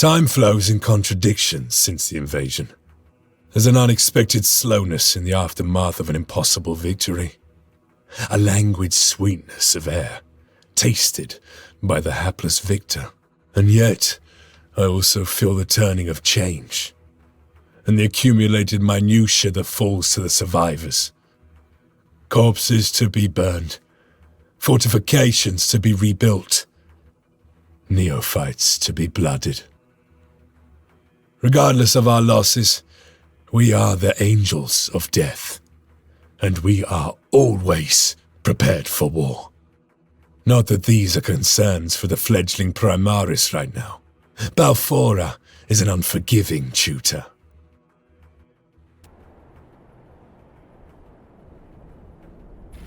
Time flows in contradictions since the invasion. There's an unexpected slowness in the aftermath of an impossible victory. A languid sweetness of air, tasted by the hapless victor. And yet, I also feel the turning of change, and the accumulated minutiae that falls to the survivors. Corpses to be burned, fortifications to be rebuilt, neophytes to be blooded. Regardless of our losses, we are the angels of death, and we are always prepared for war. Not that these are concerns for the fledgling Primaris right now. Balfora is an unforgiving tutor.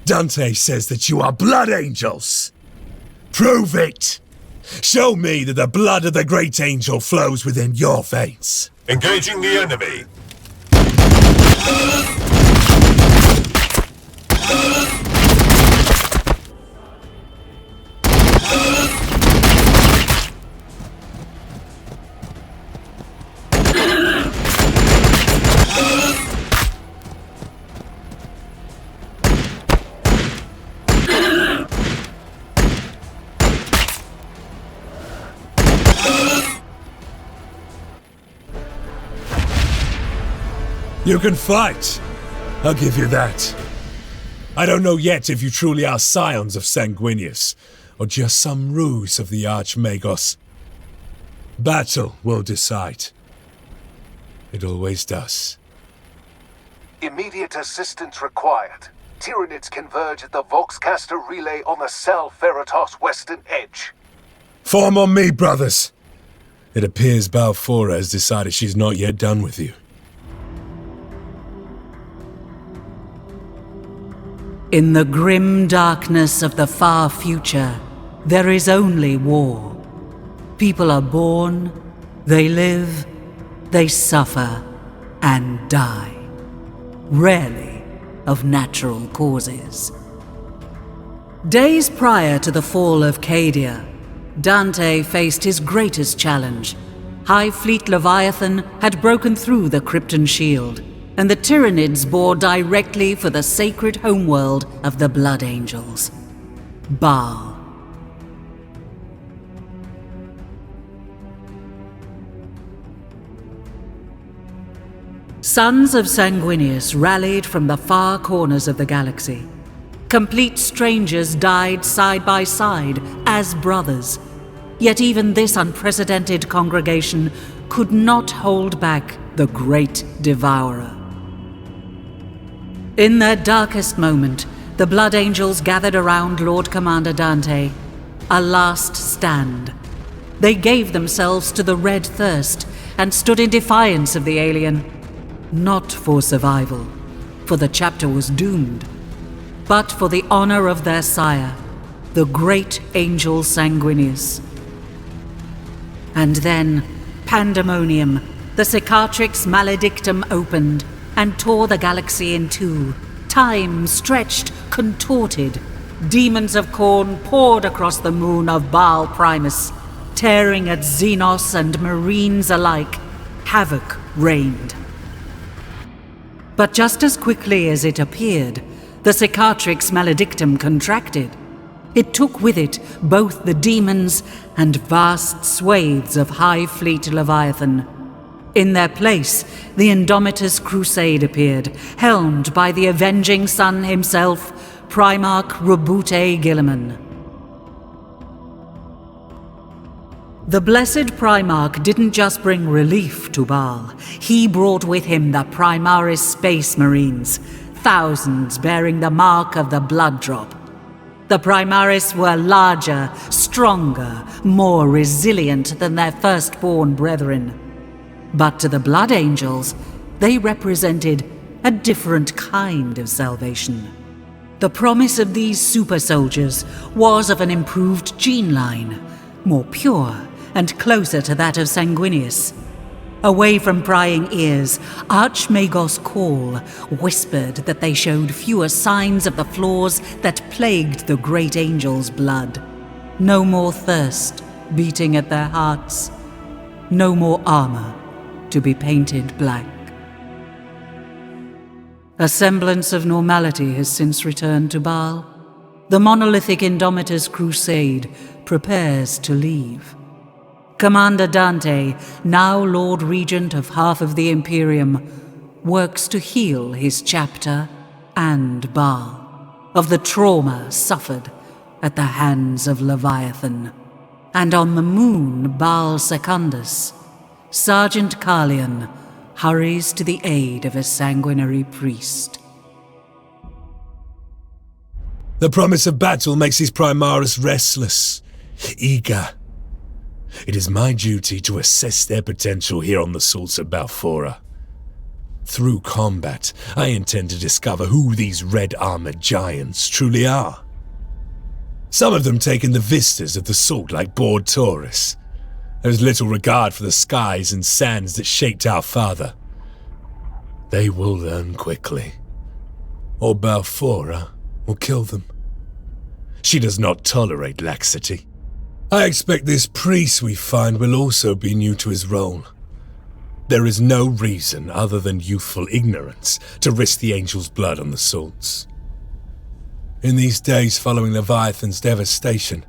Dante says that you are blood angels. Prove it! Show me that the blood of the great angel flows within your veins. Engaging the enemy. You can fight. I'll give you that. I don't know yet if you truly are scions of Sanguinius, or just some ruse of the Archmagos. Battle will decide. It always does. Immediate assistance required. Tyranids converge at the Voxcaster relay on the Sal Ferratos western edge. Form on me, brothers. It appears Balfora has decided she's not yet done with you. In the grim darkness of the far future, there is only war. People are born, they live, they suffer, and die. Rarely of natural causes. Days prior to the fall of Cadia, Dante faced his greatest challenge. High Fleet Leviathan had broken through the Krypton shield, and the Tyranids bore directly for the sacred homeworld of the Blood Angels, Baal. Sons of Sanguinius rallied from the far corners of the galaxy. Complete strangers died side by side as brothers. Yet even this unprecedented congregation could not hold back the Great Devourer. In their darkest moment, the Blood Angels gathered around Lord Commander Dante, a last stand. They gave themselves to the Red Thirst and stood in defiance of the alien. Not for survival, for the chapter was doomed, but for the honor of their sire, the great angel Sanguinius. And then, pandemonium, the Cicatrix Maledictum opened and tore the galaxy in two. Time stretched, contorted. Demons of Khorne poured across the moon of Baal Primus, tearing at Xenos and Marines alike. Havoc reigned. But just as quickly as it appeared, the Cicatrix Maledictum contracted. It took with it both the demons and vast swathes of High Fleet Leviathan. In their place, the Indomitus Crusade appeared, helmed by the avenging sun himself, Primarch Robute Guilliman. The blessed Primarch didn't just bring relief to Baal. He brought with him the Primaris Space Marines, thousands bearing the mark of the Blood Drop. The Primaris were larger, stronger, more resilient than their firstborn brethren. But to the Blood Angels, they represented a different kind of salvation. The promise of these super soldiers was of an improved gene line, more pure and closer to that of Sanguinius. Away from prying ears, Archmagos Call whispered that they showed fewer signs of the flaws that plagued the great angel's blood. No more thirst beating at their hearts. No more armor to be painted black. A semblance of normality has since returned to Baal. The monolithic Indomitus crusade prepares to leave. Commander Dante, now Lord Regent of half of the Imperium, works to heal his chapter and Baal of the trauma suffered at the hands of Leviathan. And on the moon Baal Secundus, Sergeant Carlion hurries to the aid of a sanguinary priest. The promise of battle makes his Primaris restless, eager. It is my duty to assess their potential here on the Salts of Balfora. Through combat, I intend to discover who these red-armored giants truly are. Some of them take in the vistas of the Salt like bored tourists. There is little regard for the skies and sands that shaped our father. They will learn quickly, or Balfora will kill them. She does not tolerate laxity. I expect this priest we find will also be new to his role. There is no reason other than youthful ignorance to risk the angel's blood on the Salts. In these days following Leviathan's devastation,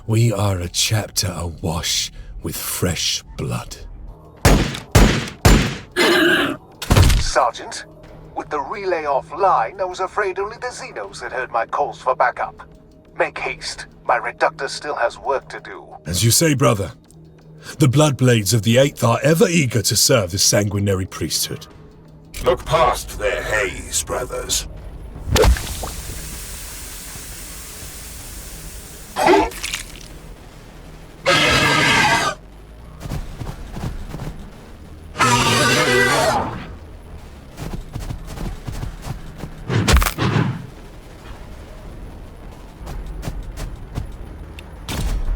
we are a chapter awash with fresh blood. Sergeant, with the relay offline, I was afraid only the Xenos had heard my calls for backup. Make haste. My reductor still has work to do. As you say, brother. The Bloodblades of the Eighth are ever eager to serve the sanguinary priesthood. Look past their haze, brothers.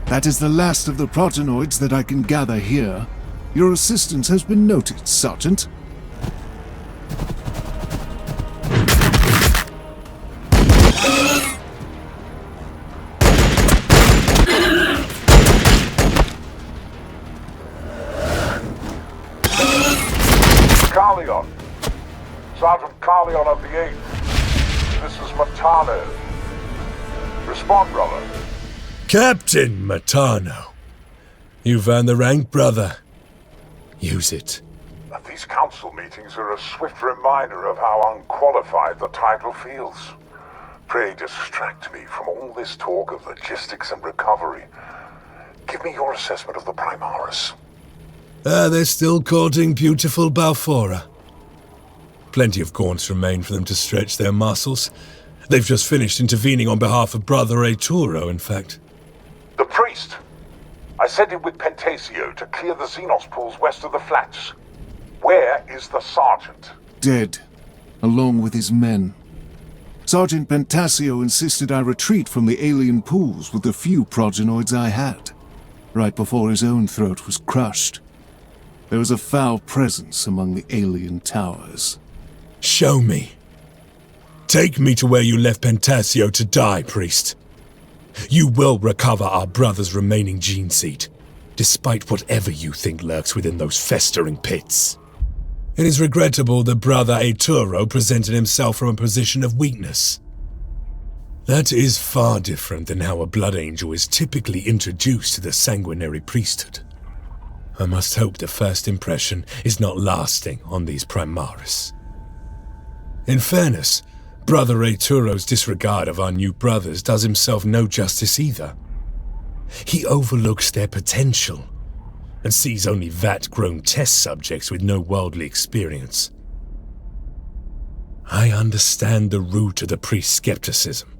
That is the last of the progenoids that I can gather here. Your assistance has been noted, Sergeant. Carlion. Sergeant Carlion of the 8th. This is Matano. Respond, brother. Captain Matano. You've earned the rank, brother. Use it. These council meetings are a swift reminder of how unqualified the title feels. Pray distract me from all this talk of logistics and recovery. Give me your assessment of the Primaris. They're still courting beautiful Balfora. Plenty of gaunts remain for them to stretch their muscles. They've just finished intervening on behalf of Brother Arturo, in fact. The priest! I sent him with Pentasio to clear the Xenos pools west of the flats. Where is the sergeant? Dead, along with his men. Sergeant Pentasio insisted I retreat from the alien pools with the few progenoids I had, right before his own throat was crushed. There was a foul presence among the alien towers. Show me. Take me to where you left Pentasio to die, priest. You will recover our brother's remaining gene seed, despite whatever you think lurks within those festering pits. It is regrettable that Brother Arturo presented himself from a position of weakness. That is far different than how a blood angel is typically introduced to the sanguinary priesthood. I must hope the first impression is not lasting on these Primaris. In fairness, Brother Arturo's disregard of our new brothers does himself no justice either. He overlooks their potential and sees only vat-grown test subjects with no worldly experience. I understand the root of the priest's skepticism.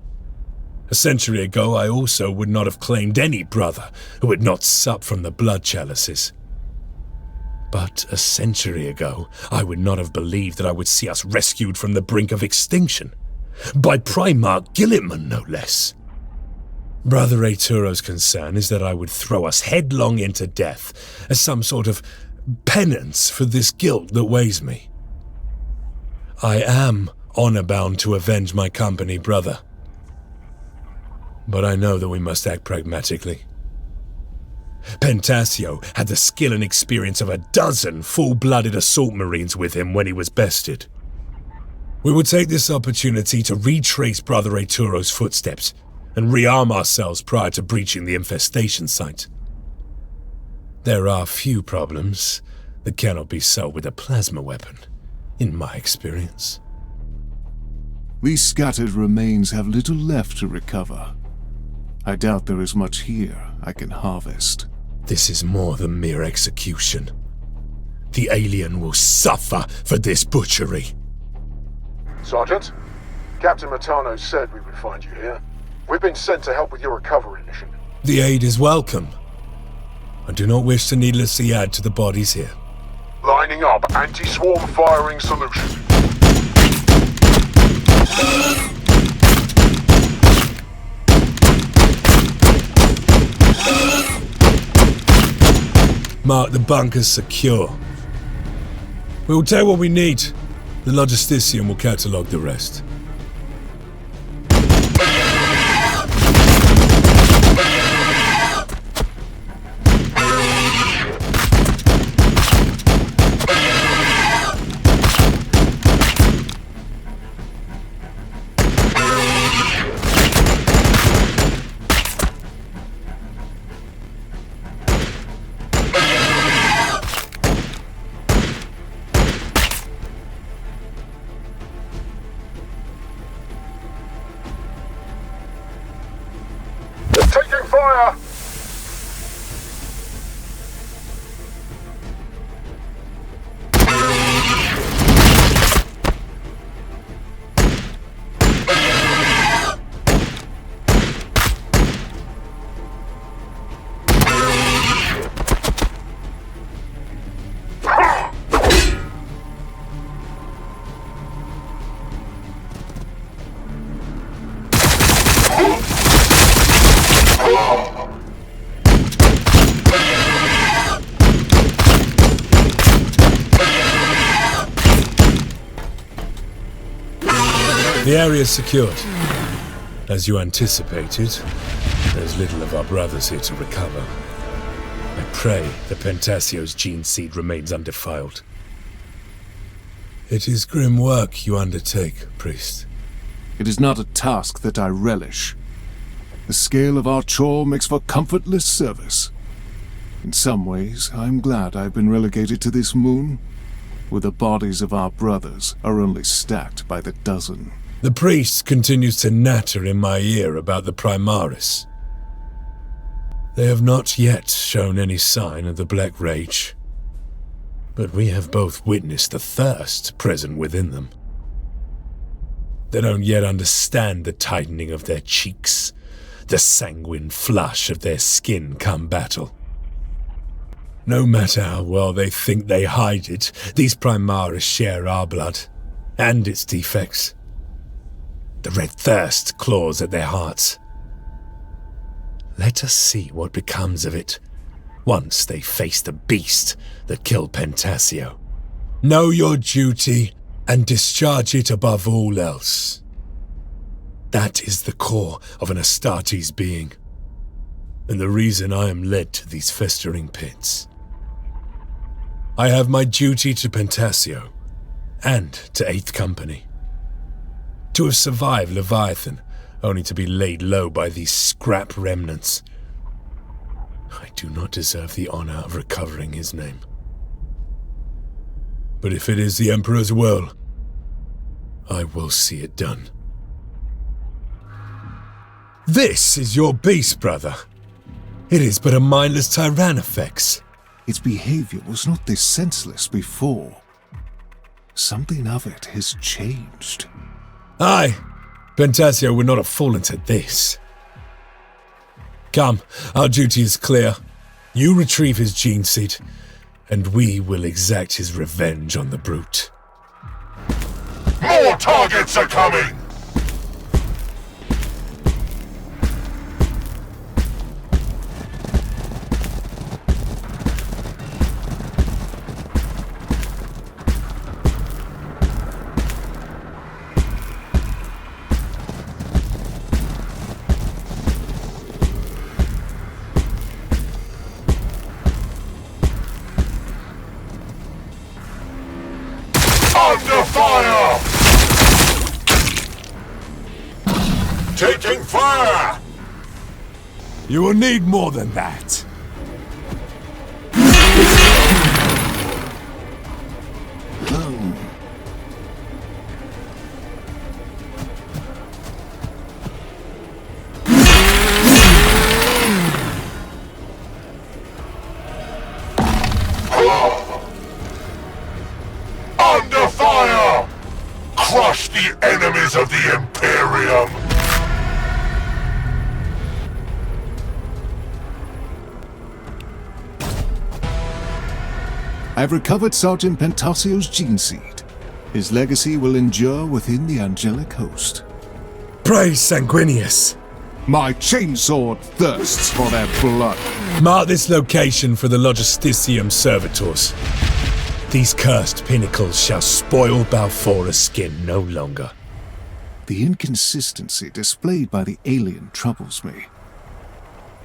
A century ago, I also would not have claimed any brother who had not supped from the blood chalices. But a century ago, I would not have believed that I would see us rescued from the brink of extinction. By Primarch Gilliman, no less. Brother Arturo's concern is that I would throw us headlong into death as some sort of penance for this guilt that weighs me. I am honor-bound to avenge my company, brother. But I know that we must act pragmatically. Pentasio had the skill and experience of a dozen full-blooded assault marines with him when he was bested. We will take this opportunity to retrace Brother Arturo's footsteps and rearm ourselves prior to breaching the infestation site. There are few problems that cannot be solved with a plasma weapon, in my experience. These scattered remains have little left to recover. I doubt there is much here I can harvest. This is more than mere execution. The alien will suffer for this butchery. Sergeant, Captain Matano said we would find you here. We've been sent to help with your recovery mission. The aid is welcome. I do not wish to needlessly add to the bodies here. Lining up anti-swarm firing solution. Mark the bunkers secure. We will take what we need. The logistician will catalogue the rest. Taking fire! The area is secured. As you anticipated, there's little of our brothers here to recover. I pray that Pentasio's gene seed remains undefiled. It is grim work you undertake, priest. It is not a task that I relish. The scale of our chore makes for comfortless service. In some ways, I'm glad I've been relegated to this moon, where the bodies of our brothers are only stacked by the dozen. The priest continues to natter in my ear about the Primaris. They have not yet shown any sign of the Black Rage, but we have both witnessed the thirst present within them. They don't yet understand the tightening of their cheeks, the sanguine flush of their skin come battle. No matter how well they think they hide it, these Primaris share our blood, and its defects. The red thirst claws at their hearts. Let us see what becomes of it once they face the beast that killed Pentasio. Know your duty and discharge it above all else. That is the core of an Astartes being, and the reason I am led to these festering pits. I have my duty to Pentasio and to 8th Company. To have survived Leviathan, only to be laid low by these scrap remnants. I do not deserve the honor of recovering his name. But if it is the Emperor's will, I will see it done. This is your beast, brother. It is but a mindless Tyrannofex. Its behavior was not this senseless before. Something of it has changed. Aye, Pentasio would not have fallen to this. Come, our duty is clear. You retrieve his gene seed, and we will exact his revenge on the brute. More targets are coming! You will need more than that. Under fire! Crush the enemies of the Imperium! I've recovered Sergeant Pentasio's gene seed. His legacy will endure within the angelic host. Praise Sanguinius. My chainsword thirsts for their blood. Mark this location for the Logisticium servitors. These cursed pinnacles shall spoil Balfora's skin no longer. The inconsistency displayed by the alien troubles me.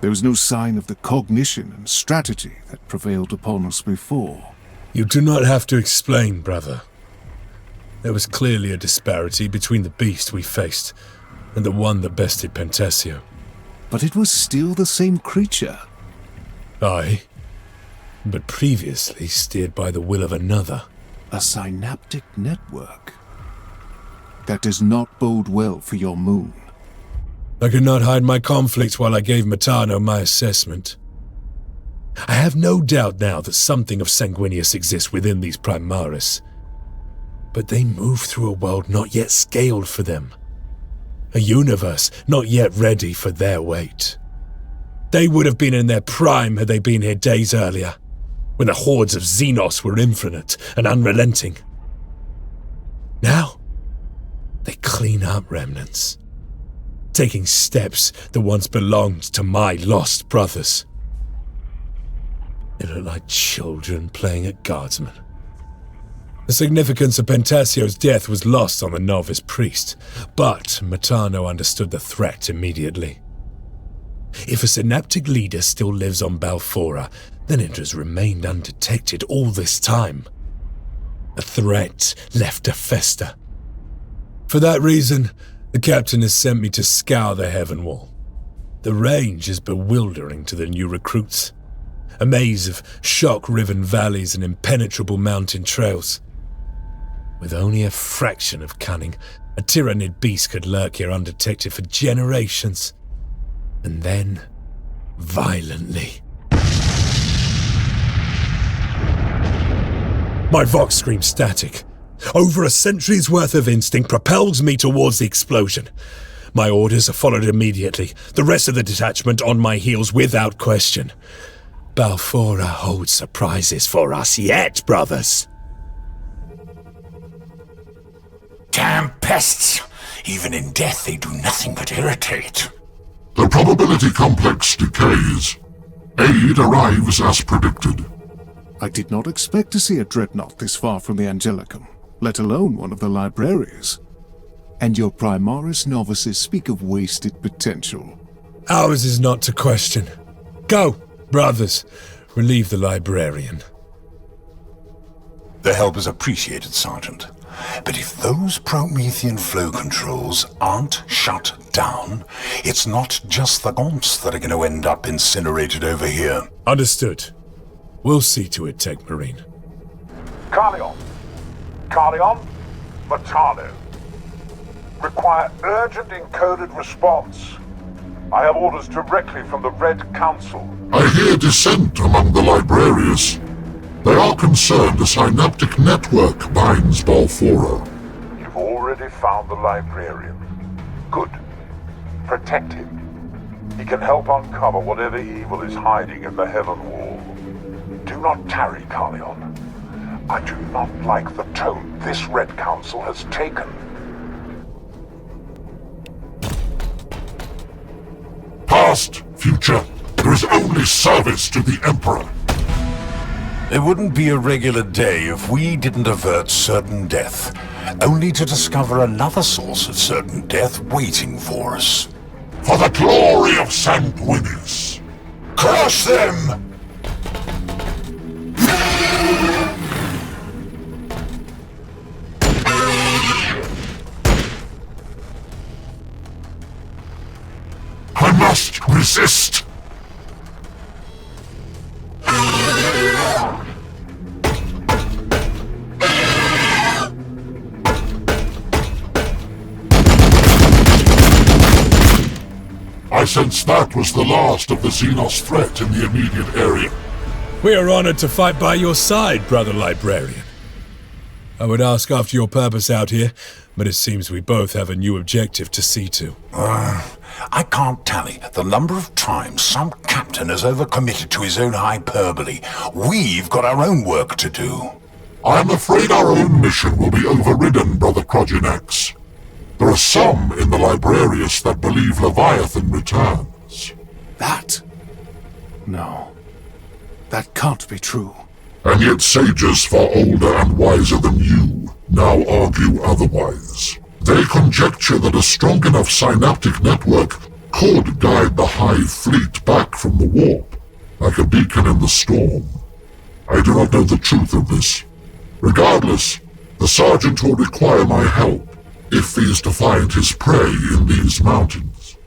There was no sign of the cognition and strategy that prevailed upon us before. You do not have to explain, brother. There was clearly a disparity between the beast we faced and the one that bested Pentasio. But it was still the same creature. Aye, but previously steered by the will of another. A synaptic network. That does not bode well for your moon. I could not hide my conflict while I gave Matano my assessment. I have no doubt now that something of Sanguinius exists within these Primaris. But they move through a world not yet scaled for them. A universe not yet ready for their weight. They would have been in their prime had they been here days earlier, when the hordes of Xenos were infinite and unrelenting. Now, they clean up remnants, taking steps that once belonged to my lost brothers. They look like children playing at guardsmen. The significance of Pentasio's death was lost on the novice priest, but Matano understood the threat immediately. If a synaptic leader still lives on Balfora, then it has remained undetected all this time. A threat left to fester. For that reason, the captain has sent me to scour the heaven wall. The range is bewildering to the new recruits. A maze of shock-riven valleys and impenetrable mountain trails. With only a fraction of cunning, a tyrannid beast could lurk here undetected for generations. And then, violently. My Vox screams static. Over a century's worth of instinct propels me towards the explosion. My orders are followed immediately, the rest of the detachment on my heels without question. Balfora holds surprises for us yet, brothers. Damn pests! Even in death they do nothing but irritate. The probability complex decays. Aid arrives as predicted. I did not expect to see a dreadnought this far from the Angelicum, let alone one of the libraries. And your Primaris novices speak of wasted potential. Ours is not to question. Go, brothers. Relieve the librarian. The help is appreciated, Sergeant. But if those Promethean flow controls aren't shut down, it's not just the Gomps that are going to end up incinerated over here. Understood. We'll see to it, Tech Marine. Carleon, Matano. Require urgent encoded response. I have orders directly from the Red Council. I hear dissent among the librarians. They are concerned a synaptic network binds Balfora. You've already found the librarian. Good. Protect him. He can help uncover whatever evil is hiding in the Heaven Wall. Do not tarry, Carleon. I do not like the tone this Red Council has taken. Past, future, there is only service to the Emperor. It wouldn't be a regular day if we didn't avert certain death, only to discover another source of certain death waiting for us. For the glory of Sanguinius. Crush them! I must resist. I sense that was the last of the Xenos threat in the immediate area. We are honored to fight by your side, Brother Librarian. I would ask after your purpose out here, but it seems we both have a new objective to see to. I can't tally the number of times some captain has overcommitted to his own hyperbole. We've got our own work to do. I'm afraid our own mission will be overridden, Brother Kroginax. There are some in the Librarius that believe Leviathan returns. That? No. That can't be true. And yet sages far older and wiser than you now argue otherwise. They conjecture that a strong enough synaptic network could guide the Hive fleet back from the warp, like a beacon in the storm. I do not know the truth of this. Regardless, the Sergeant will require my help if he is to find his prey in these mountains.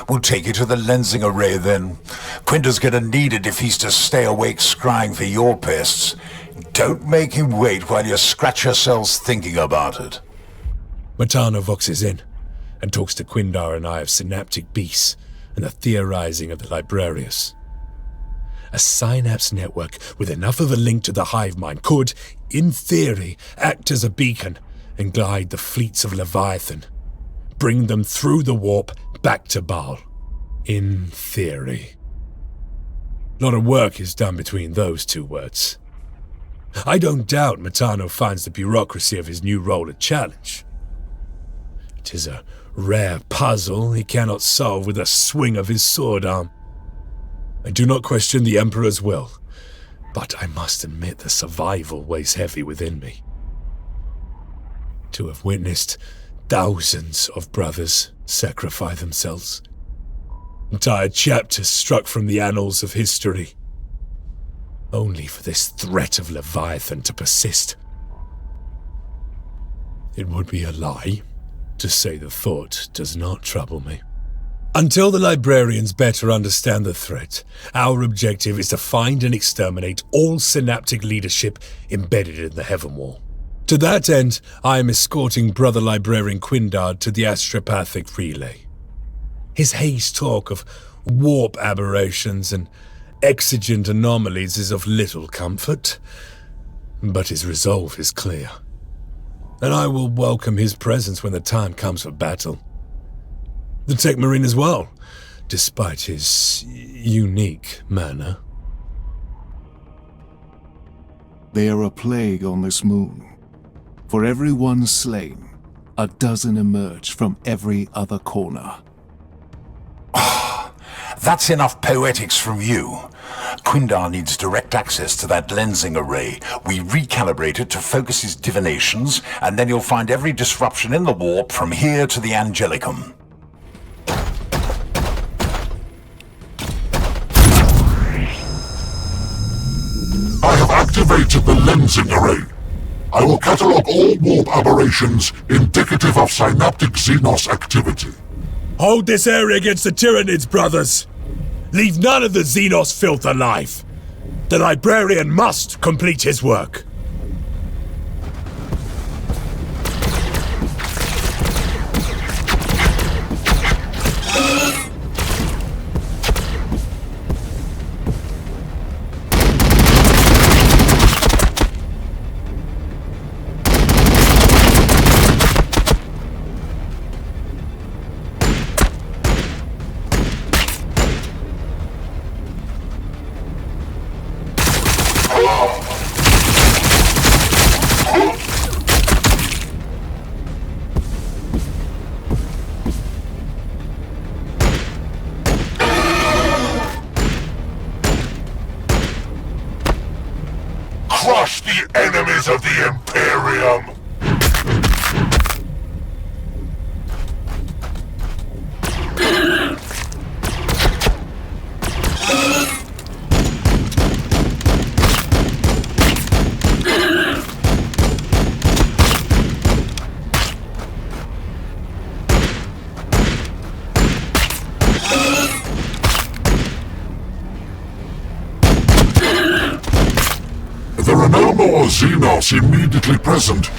We'll take you to the lensing array then. Quinter's gonna need it if he's to stay awake scrying for your pests. Don't make him wait while you scratch yourselves thinking about it. Matano voxes in and talks to Quindar and I of synaptic beasts and the theorizing of the Librarius. A synapse network with enough of a link to the hive mind could, in theory, act as a beacon and guide the fleets of Leviathan, bring them through the warp back to Baal. In theory. A lot of work is done between those two words. I don't doubt Matano finds the bureaucracy of his new role a challenge. It is a rare puzzle he cannot solve with a swing of his sword arm. I do not question the Emperor's will, but I must admit the survival weighs heavy within me. To have witnessed thousands of brothers sacrifice themselves. Entire chapters struck from the annals of history. Only for this threat of Leviathan to persist. It would be a lie to say the thought does not trouble me. Until the Librarians better understand the threat, our objective is to find and exterminate all synaptic leadership embedded in the Heaven Wall. To that end, I am escorting Brother Librarian Quindard to the astropathic relay. His haze talk of warp aberrations and exigent anomalies is of little comfort, but his resolve is clear, and I will welcome his presence when the time comes for battle. The Tech Marine as well, despite his unique manner. They are a plague on this moon. For every one slain, a dozen emerge from every other corner. That's enough poetics from you. Quindar needs direct access to that lensing array. We recalibrate it to focus his divinations, and then you'll find every disruption in the warp from here to the Angelicum. I have activated the lensing array. I will catalog all warp aberrations indicative of synaptic Xenos activity. Hold this area against the Tyranids, brothers! Leave none of the Xenos filth alive! The Librarian must complete his work! Crush the enemies of the Imperium! There are no more Xenos immediately present.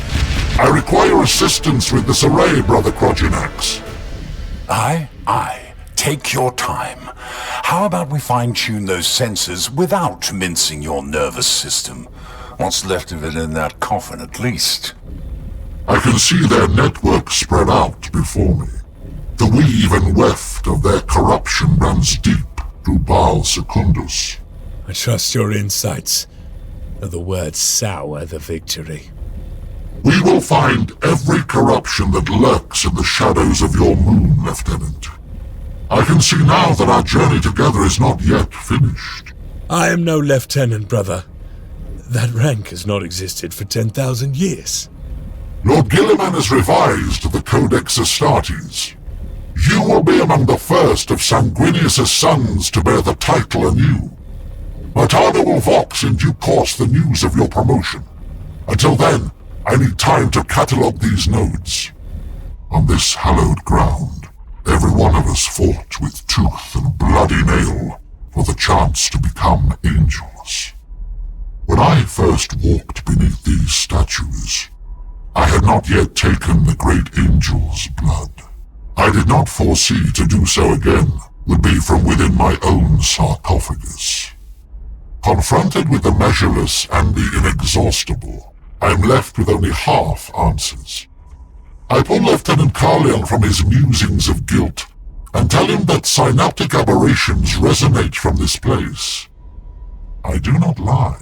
I require assistance with this array, Brother Kroginax. Aye? Take your time. How about we fine-tune those sensors without mincing your nervous system? What's left of it in that coffin, at least. I can see their network spread out before me. The weave and weft of their corruption runs deep through Baal Secundus. I trust your insights, though the words sour the victory. We will find every corruption that lurks in the shadows of your moon, Lieutenant. I can see now that our journey together is not yet finished. I am no lieutenant, brother. That rank has not existed for 10,000 years. Lord Gilliman has revised the Codex Astartes. You will be among the first of Sanguinius' sons to bear the title anew. Matano will vox in due course the news of your promotion. Until then, I need time to catalogue these nodes. On this hallowed ground, every one of us fought with tooth and bloody nail for the chance to become angels. When I first walked beneath these statues, I had not yet taken the great angel's blood. I did not foresee to do so again would be from within my own sarcophagus. Confronted with the measureless and the inexhaustible, I am left with only half answers. I pull Lieutenant Carleon from his musings of guilt and tell him that synaptic aberrations resonate from this place. I do not lie.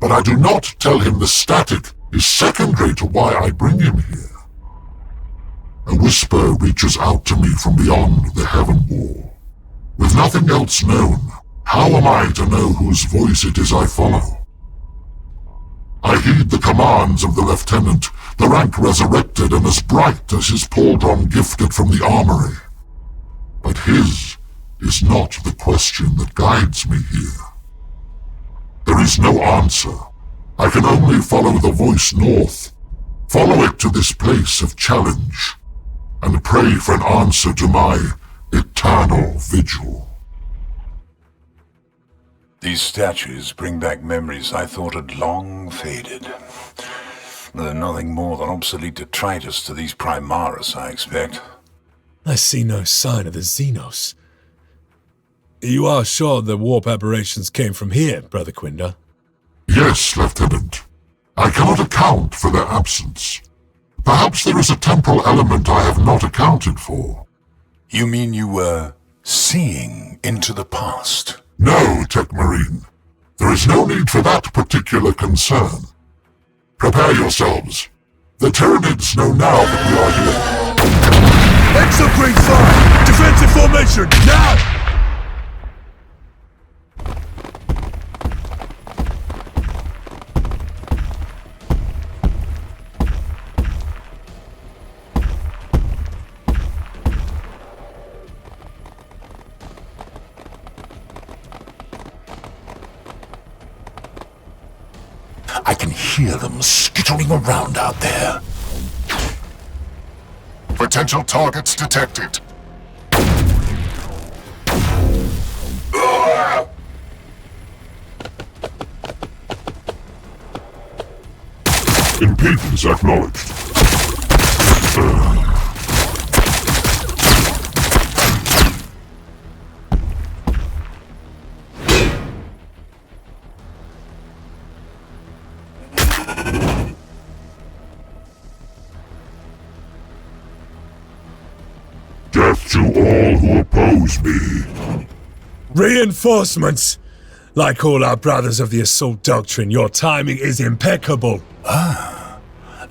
But I do not tell him the static is secondary to why I bring him here. A whisper reaches out to me from beyond the heaven wall. With nothing else known, how am I to know whose voice it is I follow? I heed the commands of the lieutenant, the rank resurrected and as bright as his pauldron gifted from the armory. But his is not the question that guides me here. There is no answer. I can only follow the voice north, follow it to this place of challenge, and pray for an answer to my eternal vigil. These statues bring back memories I thought had long faded. They're nothing more than obsolete detritus to these Primaris, I expect. I see no sign of the Xenos. You are sure the warp aberrations came from here, Brother Quinder? Yes, Lieutenant. I cannot account for their absence. Perhaps there is a temporal element I have not accounted for. You mean you were seeing into the past? No, Tech Marine. There is no need for that particular concern. Prepare yourselves. The Tyranids know now that we are here. Exocrine fire! Defensive formation, now! I can hear them skittering around out there. Potential targets detected. Impedance acknowledged. Death to all who oppose me. Reinforcements! Like all our brothers of the Assault Doctrine, your timing is impeccable.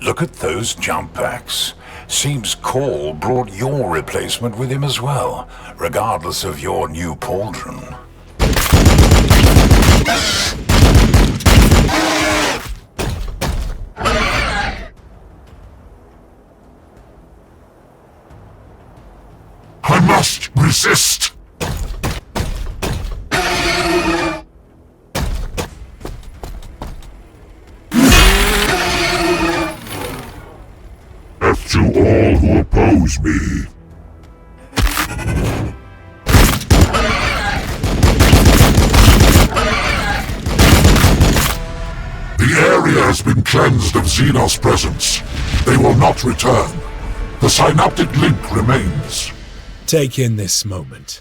Look at those jump packs. Seems Call brought your replacement with him as well, regardless of your new pauldron. I must resist. Death to all who oppose me. The area has been cleansed of Xenos presence. They will not return. The synaptic link remains. Take in this moment.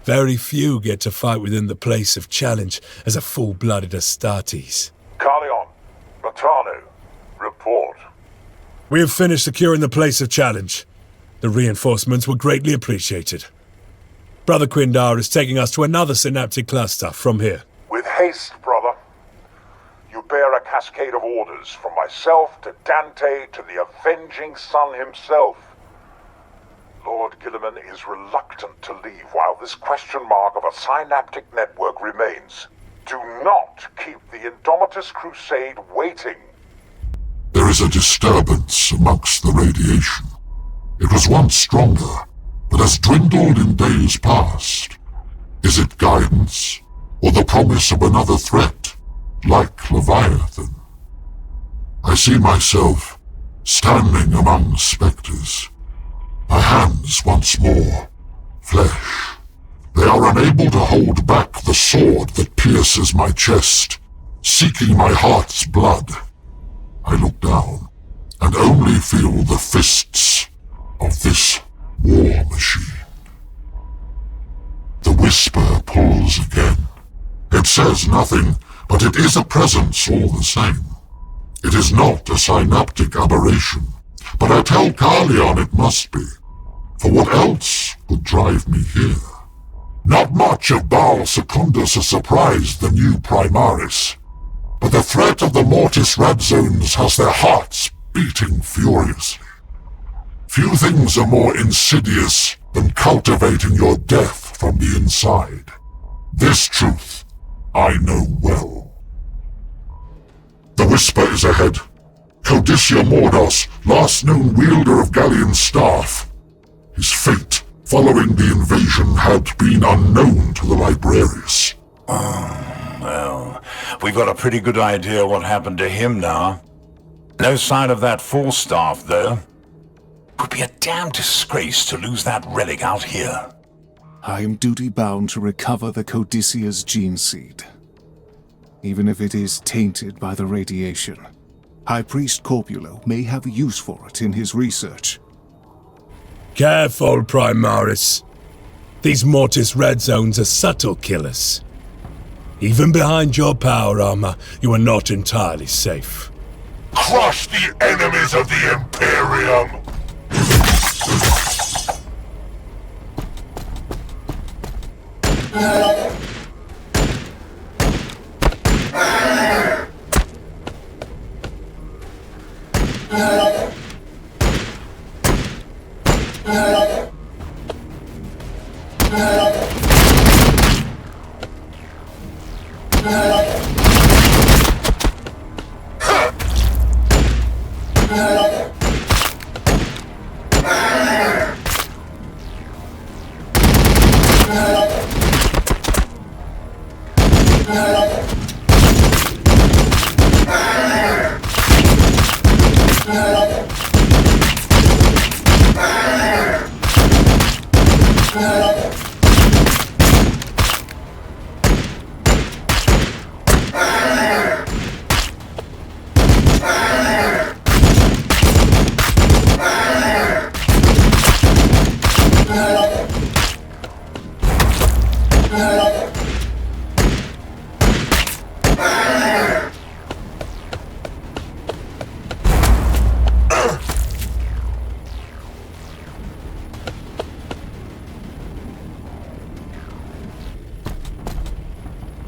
Very few get to fight within the place of challenge as a full-blooded Astartes. Carleon, Matano, report. We have finished securing the place of challenge. The reinforcements were greatly appreciated. Brother Quindar is taking us to another synaptic cluster from here. With haste, brother. You bear a cascade of orders from myself to Dante to the Avenging Sun himself. Lord Gilliman is reluctant to leave while this question mark of a synaptic network remains. Do not keep the Indomitus crusade waiting. There is a disturbance amongst the radiation. It was once stronger, but has dwindled in days past. Is it guidance, or the promise of another threat, like Leviathan? I see myself standing among spectres. My hands once more, flesh. They are unable to hold back the sword that pierces my chest, seeking my heart's blood. I look down, and only feel the fists of this war machine. The whisper pulls again. It says nothing, but it is a presence all the same. It is not a synaptic aberration, but I tell Carleon it must be. For what else would drive me here? Not much of Baal Secundus has surprised the new Primaris, but the threat of the Mortis Radzones has their hearts beating furiously. Few things are more insidious than cultivating your death from the inside. This truth I know well. The whisper is ahead. Codicia Mordos, last known wielder of Galleon's staff. His fate, following the invasion, had been unknown to the Librarius. Well, we've got a pretty good idea what happened to him now. No sign of that Falstaff, though. Would be a damn disgrace to lose that relic out here. I am duty-bound to recover the Codicia's gene seed. Even if it is tainted by the radiation, High Priest Corpulo may have use for it in his research. Careful, Primaris. These Mortis Red Zones are subtle killers. Even behind your power armor, you are not entirely safe. Crush the enemies of the Imperium!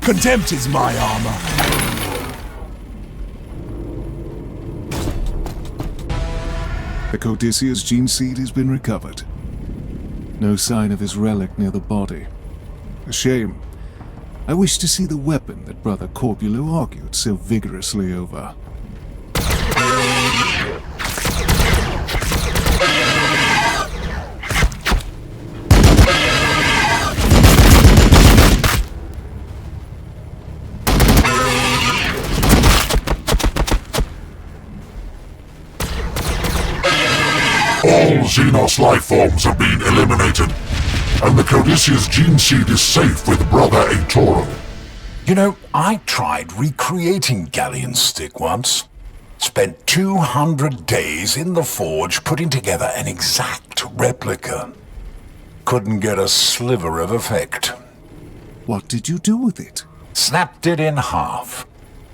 Contempt is my armor. The Codicia's gene seed has been recovered. No sign of his relic near the body. A shame. I wish to see the weapon that Brother Corpulo argued so vigorously over. All Xenos lifeforms have been eliminated, and the Codicia's gene seed is safe with Brother Aetoro. You know, I tried recreating Galleon's stick once. Spent 200 days in the forge putting together an exact replica. Couldn't get a sliver of effect. What did you do with it? Snapped it in half.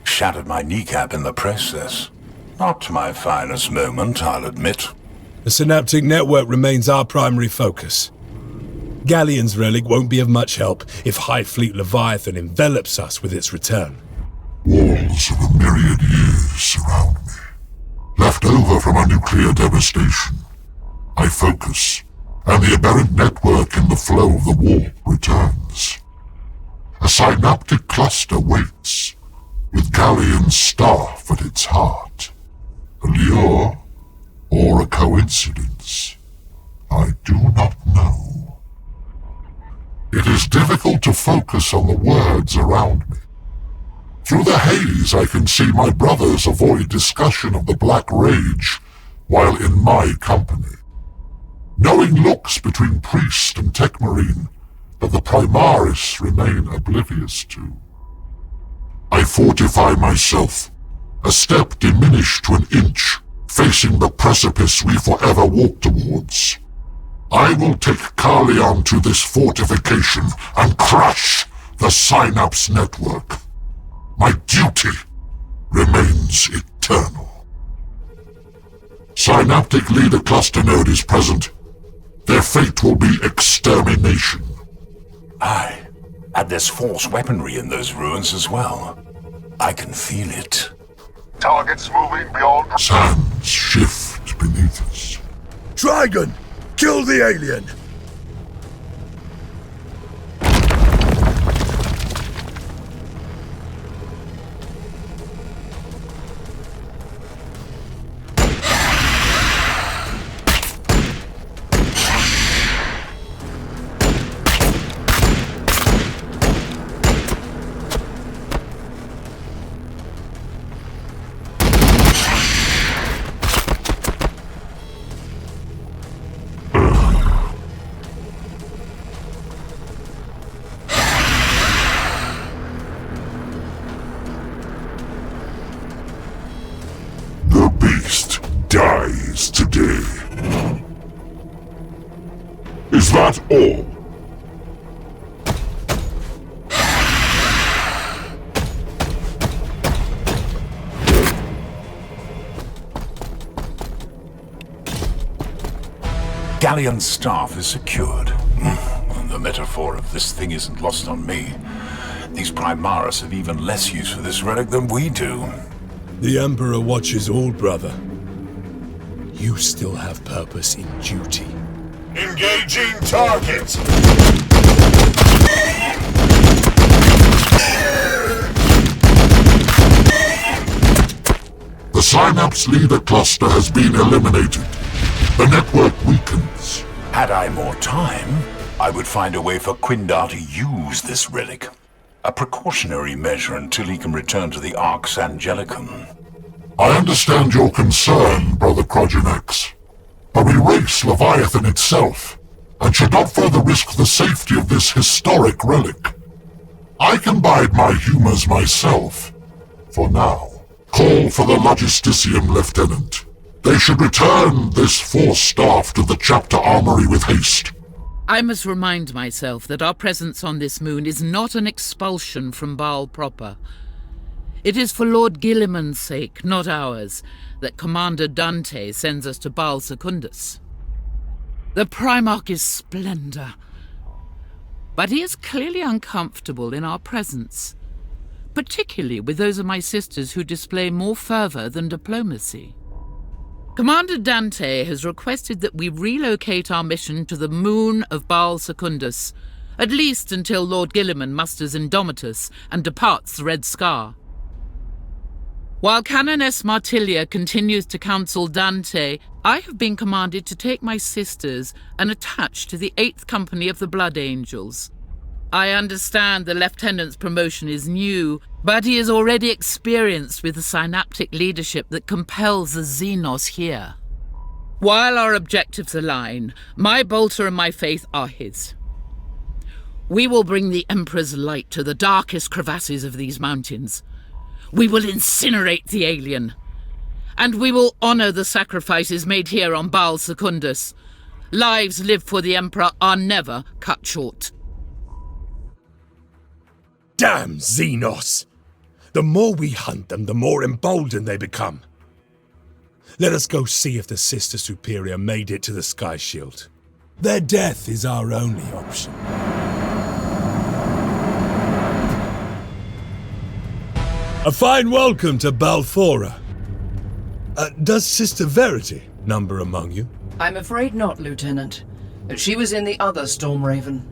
Shattered my kneecap in the process. Not my finest moment, I'll admit. The synaptic network remains our primary focus. Galleon's relic won't be of much help if High Fleet Leviathan envelops us with its return. Walls of a myriad years surround me, left over from a nuclear devastation. I focus, and the aberrant network in the flow of the warp returns. A synaptic cluster waits, with Galleon's staff at its heart. A lure, or a coincidence, I do not know. It is difficult to focus on the words around me. Through the haze I can see my brothers avoid discussion of the Black Rage while in my company. Knowing looks between priest and Techmarine that the Primaris remain oblivious to. I fortify myself, a step diminished to an inch, facing the precipice we forever walk towards. I will take Carleon to this fortification and crush the Synapse network. My duty remains eternal. Synaptic Leader Cluster Node is present. Their fate will be extermination. Aye, and there's force weaponry in those ruins as well. I can feel it. Targets moving beyond... Sands shift beneath us. Dragon! Kill the alien! Dies today. Is that all? Galleon's staff is secured. The metaphor of this thing isn't lost on me. These Primaris have even less use for this relic than we do. The Emperor watches all, brother. You still have purpose in duty. Engaging target! The Synapse Leader Cluster has been eliminated. The network weakens. Had I more time, I would find a way for Quindar to use this relic. A precautionary measure until he can return to the Arx Angelicum. I understand your concern, Brother Krogenax, but we race Leviathan itself, and should not further risk the safety of this historic relic. I can bide my humors myself, for now. Call for the Logisticium, Lieutenant. They should return this force staff to the chapter armory with haste. I must remind myself that our presence on this moon is not an expulsion from Baal proper. It is for Lord Guilliman's sake, not ours, that Commander Dante sends us to Baal Secundus. The Primarch is splendor, but he is clearly uncomfortable in our presence, particularly with those of my sisters who display more fervor than diplomacy. Commander Dante has requested that we relocate our mission to the moon of Baal Secundus, at least until Lord Guilliman musters Indomitus and departs the Red Scar. While Canoness Martilia continues to counsel Dante, I have been commanded to take my sisters and attach to the 8th Company of the Blood Angels. I understand the Lieutenant's promotion is new, but he is already experienced with the synaptic leadership that compels the Xenos here. While our objectives align, my bolter and my faith are his. We will bring the Emperor's light to the darkest crevasses of these mountains. We will incinerate the alien. And we will honor the sacrifices made here on Baal Secundus. Lives lived for the Emperor are never cut short. Damn Xenos! The more we hunt them, the more emboldened they become. Let us go see if the Sister Superior made it to the Sky Shield. Their death is our only option. A fine welcome to Balfora. Does Sister Verity number among you? I'm afraid not, Lieutenant. She was in the other Storm Raven.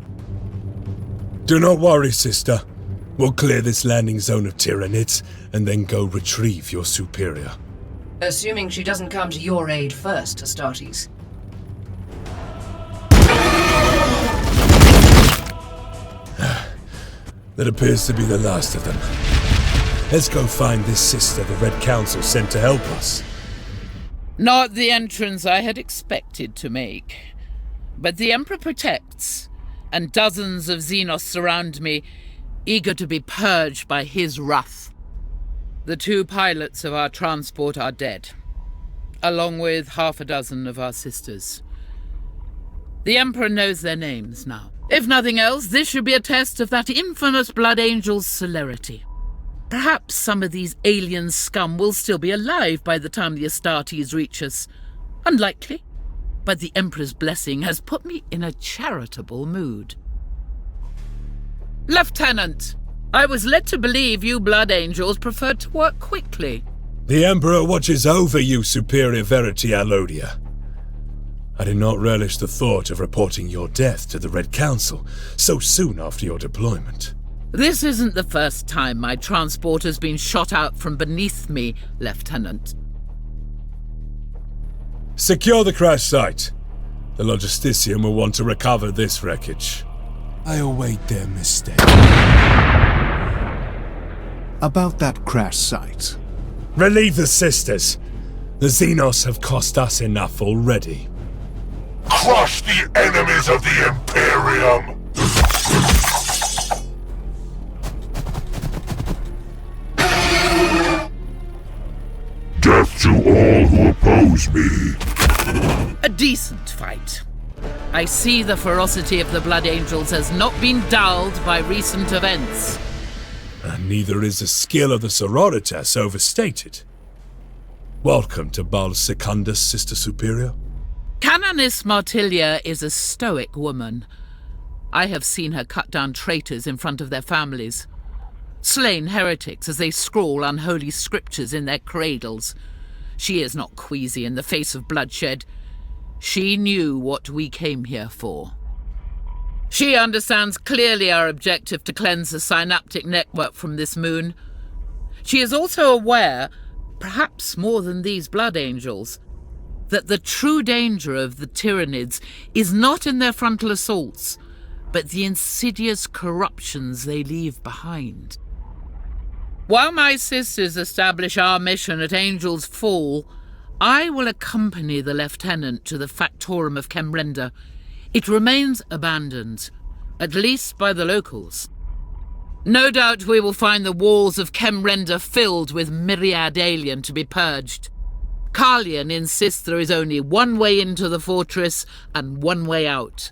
Do not worry, Sister. We'll clear this landing zone of Tyranids and then go retrieve your superior. Assuming she doesn't come to your aid first, Astartes. That appears to be the last of them. Let's go find this sister the Red Council sent to help us. Not the entrance I had expected to make. But the Emperor protects, and dozens of Xenos surround me, eager to be purged by his wrath. The 2 pilots of our transport are dead, along with half a dozen of our sisters. The Emperor knows their names now. If nothing else, this should be a test of that infamous Blood Angel's celerity. Perhaps some of these alien scum will still be alive by the time the Astartes reach us. Unlikely, but the Emperor's blessing has put me in a charitable mood. Lieutenant, I was led to believe you Blood Angels preferred to work quickly. The Emperor watches over you, Superior Verity Alodia. I did not relish the thought of reporting your death to the Red Council so soon after your deployment. This isn't the first time my transport has been shot out from beneath me, Lieutenant. Secure the crash site. The Logisticium will want to recover this wreckage. I await their mistake. About that crash site. Relieve the sisters. The Xenos have cost us enough already. Crush the enemies of the Imperium! Death to all who oppose me! A decent fight. I see the ferocity of the Blood Angels has not been dulled by recent events. And neither is the skill of the Sororitas overstated. Welcome to Bal Secundus, Sister Superior. Canonis Martilia is a stoic woman. I have seen her cut down traitors in front of their families, slain heretics as they scrawl unholy scriptures in their cradles. She is not queasy in the face of bloodshed. She knew what we came here for. She understands clearly our objective to cleanse the synaptic network from this moon. She is also aware, perhaps more than these Blood Angels, that the true danger of the Tyranids is not in their frontal assaults, but the insidious corruptions they leave behind. While my sisters establish our mission at Angel's Fall, I will accompany the Lieutenant to the Factorum of Kemrenda. It remains abandoned, at least by the locals. No doubt we will find the walls of Kemrenda filled with myriad alien to be purged. Carlian insists there is only one way into the fortress and one way out.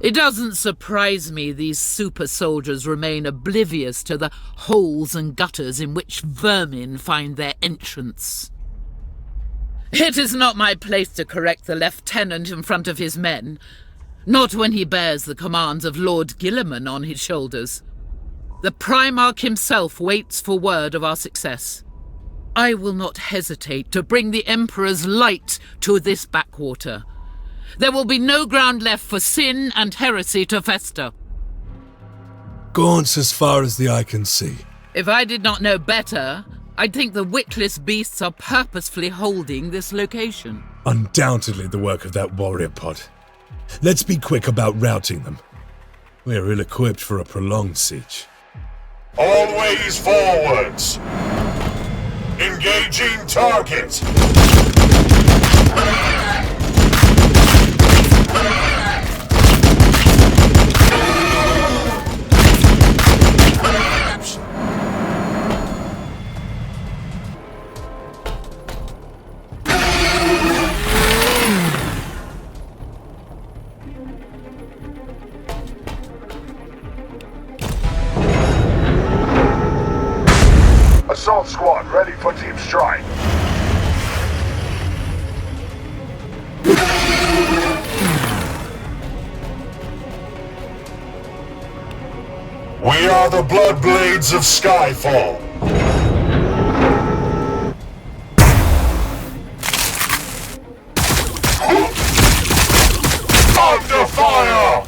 It doesn't surprise me these super soldiers remain oblivious to the holes and gutters in which vermin find their entrance. It is not my place to correct the Lieutenant in front of his men, not when he bears the commands of Lord Guilliman on his shoulders. The Primarch himself waits for word of our success. I will not hesitate to bring the Emperor's light to this backwater. There will be no ground left for sin and heresy to fester. Gaunts as far as the eye can see. If I did not know better, I'd think the witless beasts are purposefully holding this location. Undoubtedly the work of that warrior pod. Let's be quick about routing them. We're ill-equipped for a prolonged siege. Always forwards! Engaging target! are the blood blades of Skyfall. Under fire!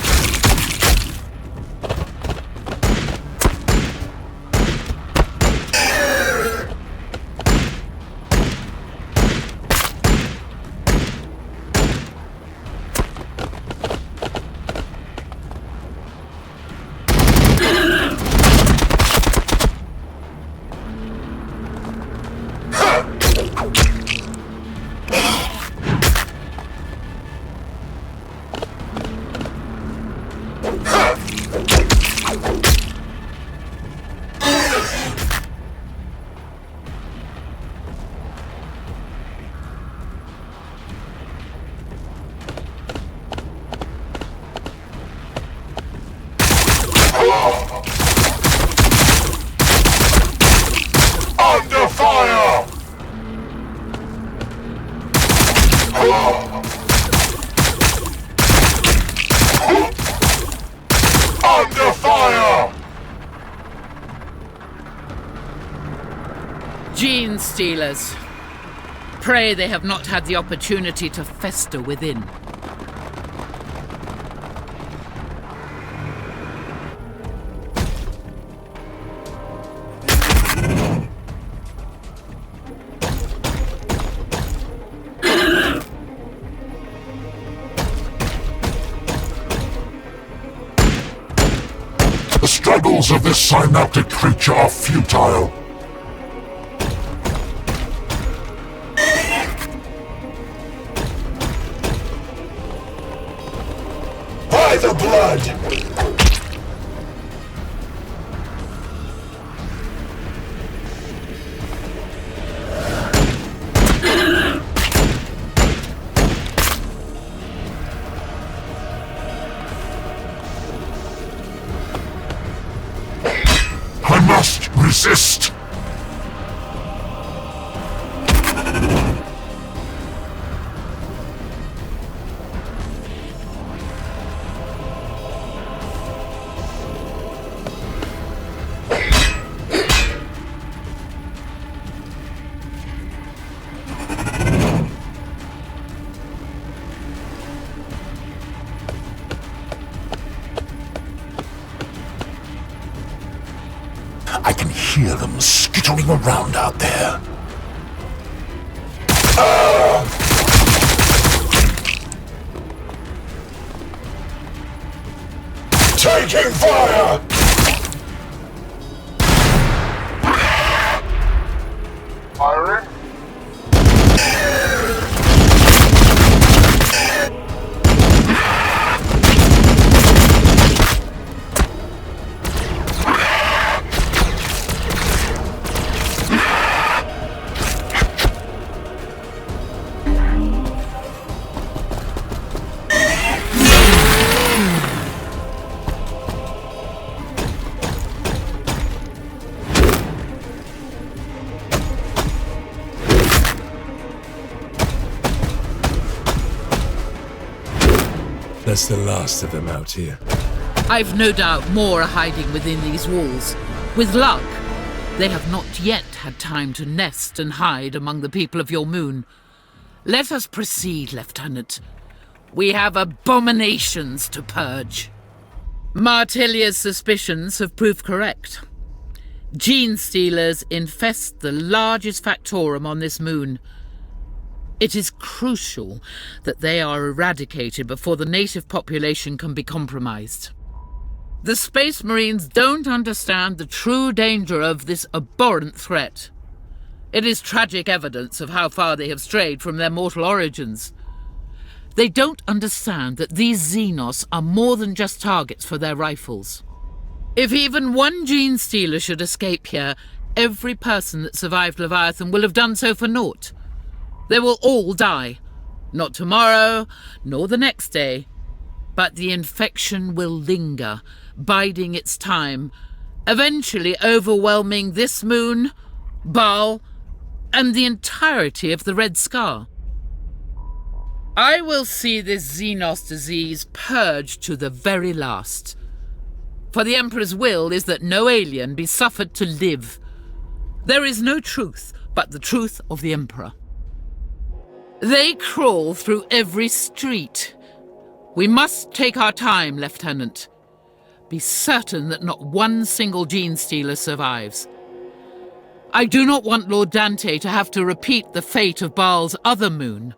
Under fire! Under fire! Gene stealers. Pray they have not had the opportunity to fester within. The struggles of this synaptic creature are futile. By the blood! I must resist. I can hear them skittering around out there. Taking fire! Firing. That's the last of them out here. I've no doubt more are hiding within these walls. With luck, they have not yet had time to nest and hide among the people of your moon. Let us proceed, Lieutenant. We have abominations to purge. Martilia's suspicions have proved correct. Gene stealers infest the largest factorum on this moon. It is crucial that they are eradicated before the native population can be compromised. The Space Marines don't understand the true danger of this abhorrent threat. It is tragic evidence of how far they have strayed from their mortal origins. They don't understand that these Xenos are more than just targets for their rifles. If even one gene stealer should escape here, every person that survived Leviathan will have done so for naught. They will all die. Not tomorrow, nor the next day. But the infection will linger, biding its time, eventually overwhelming this moon, Baal, and the entirety of the Red Scar. I will see this Xenos disease purged to the very last. For the Emperor's will is that no alien be suffered to live. There is no truth but the truth of the Emperor. They crawl through every street. We must take our time, Lieutenant. Be certain that not one single gene stealer survives. I do not want Lord Dante to have to repeat the fate of Baal's other moon.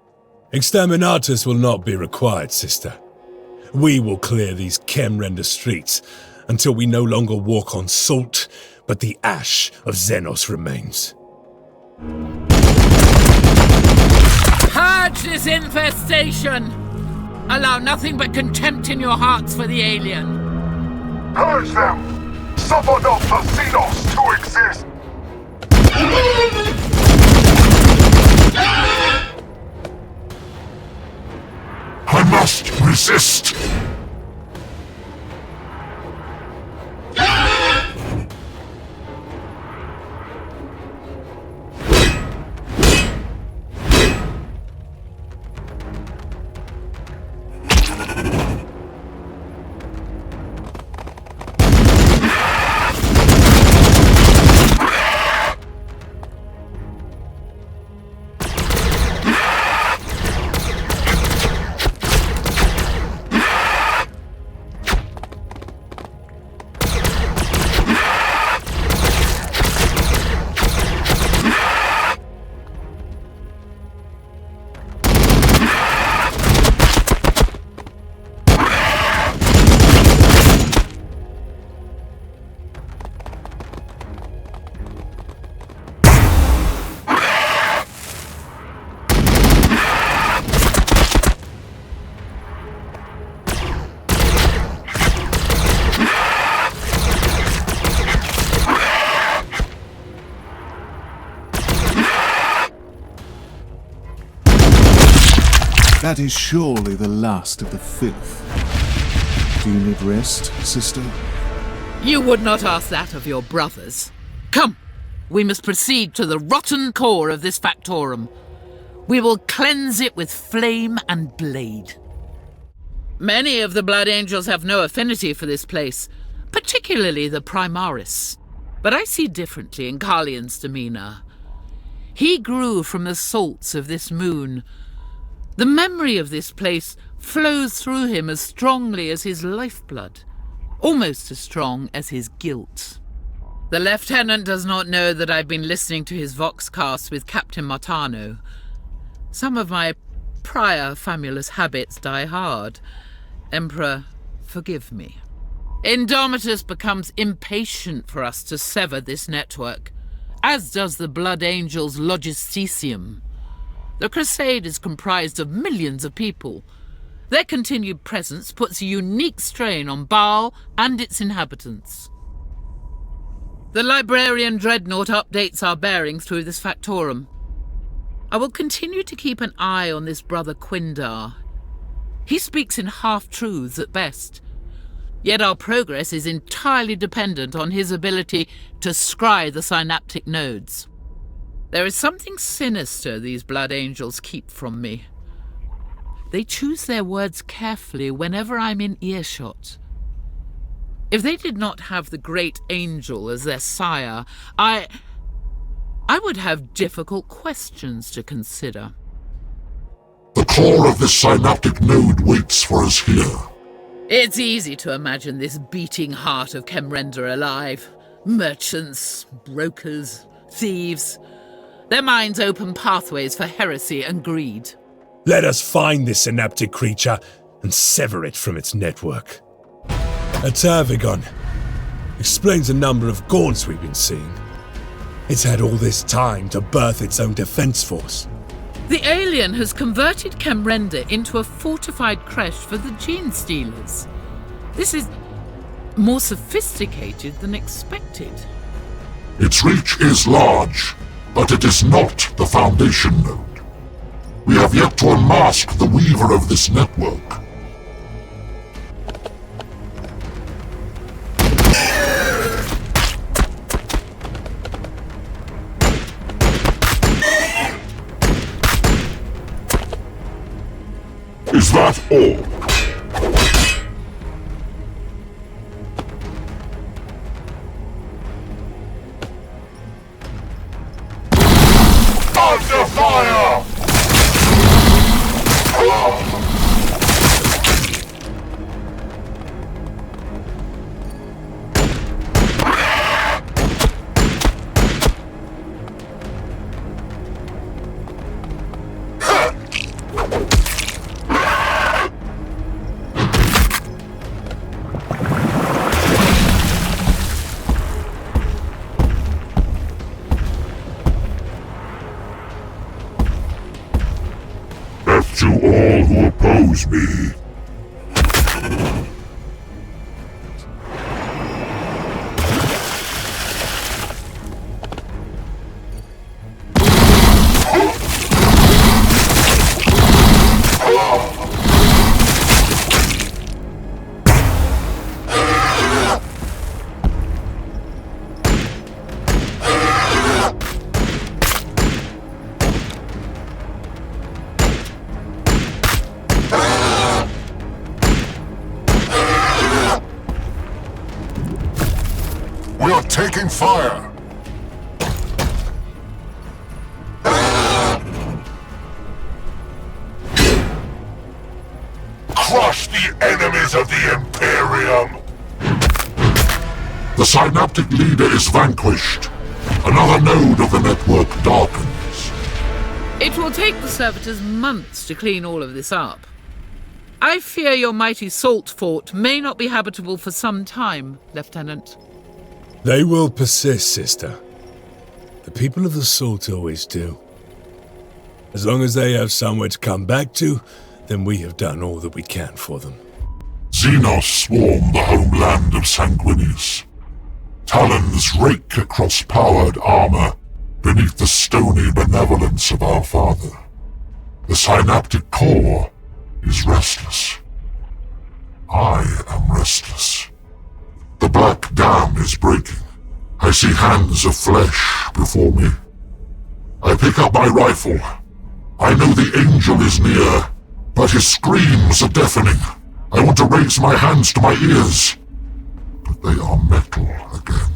Exterminatus will not be required, sister. We will clear these chem-render streets until we no longer walk on salt, but the ash of Xenos remains. Purge this infestation! Allow nothing but contempt in your hearts for the alien. Purge them! Suffer not the Xenos to exist! I must resist! That is surely the last of the filth. Do you need rest, sister? You would not ask that of your brothers. Come, we must proceed to the rotten core of this factorum. We will cleanse it with flame and blade. Many of the Blood Angels have no affinity for this place, particularly the Primaris. But I see differently in Carlian's demeanor. He grew from the salts of this moon. The memory of this place flows through him as strongly as his lifeblood, almost as strong as his guilt. The Lieutenant does not know that I've been listening to his voxcast with Captain Martano. Some of my prior famulous habits die hard. Emperor, forgive me. Indomitus becomes impatient for us to sever this network, as does the Blood Angels' Logisticium. The Crusade is comprised of millions of people. Their continued presence puts a unique strain on Baal and its inhabitants. The Librarian Dreadnought updates our bearings through this factorum. I will continue to keep an eye on this brother Quindar. He speaks in half-truths at best, yet our progress is entirely dependent on his ability to scry the synaptic nodes. There is something sinister these Blood Angels keep from me. They choose their words carefully whenever I'm in earshot. If they did not have the Great Angel as their sire, I would have difficult questions to consider. The core of this synaptic node waits for us here. It's easy to imagine this beating heart of Chemrender alive. Merchants, brokers, thieves. Their minds open pathways for heresy and greed. Let us find this synaptic creature and sever it from its network. A Tervigon explains a number of gaunts we've been seeing. It's had all this time to birth its own defense force. The alien has converted Chemrender into a fortified creche for the Gene Stealers. This is more sophisticated than expected. Its reach is large, but it is not the Foundation node. We have yet to unmask the weaver of this network. Is that all? expose me. We are taking fire! Crush the enemies of the Imperium! The synaptic leader is vanquished. Another node of the network darkens. It will take the servitors months to clean all of this up. I fear your mighty salt fort may not be habitable for some time, Lieutenant. They will persist, sister. The people of the Salt always do. As long as they have somewhere to come back to, then we have done all that we can for them. Xenos swarm the homeland of Sanguinius. Talons rake across powered armor beneath the stony benevolence of our father. The synaptic core is restless. I am restless. The black dam is breaking. I see hands of flesh before me. I pick up my rifle. I know the angel is near, but his screams are deafening. I want to raise my hands to my ears, but they are metal again.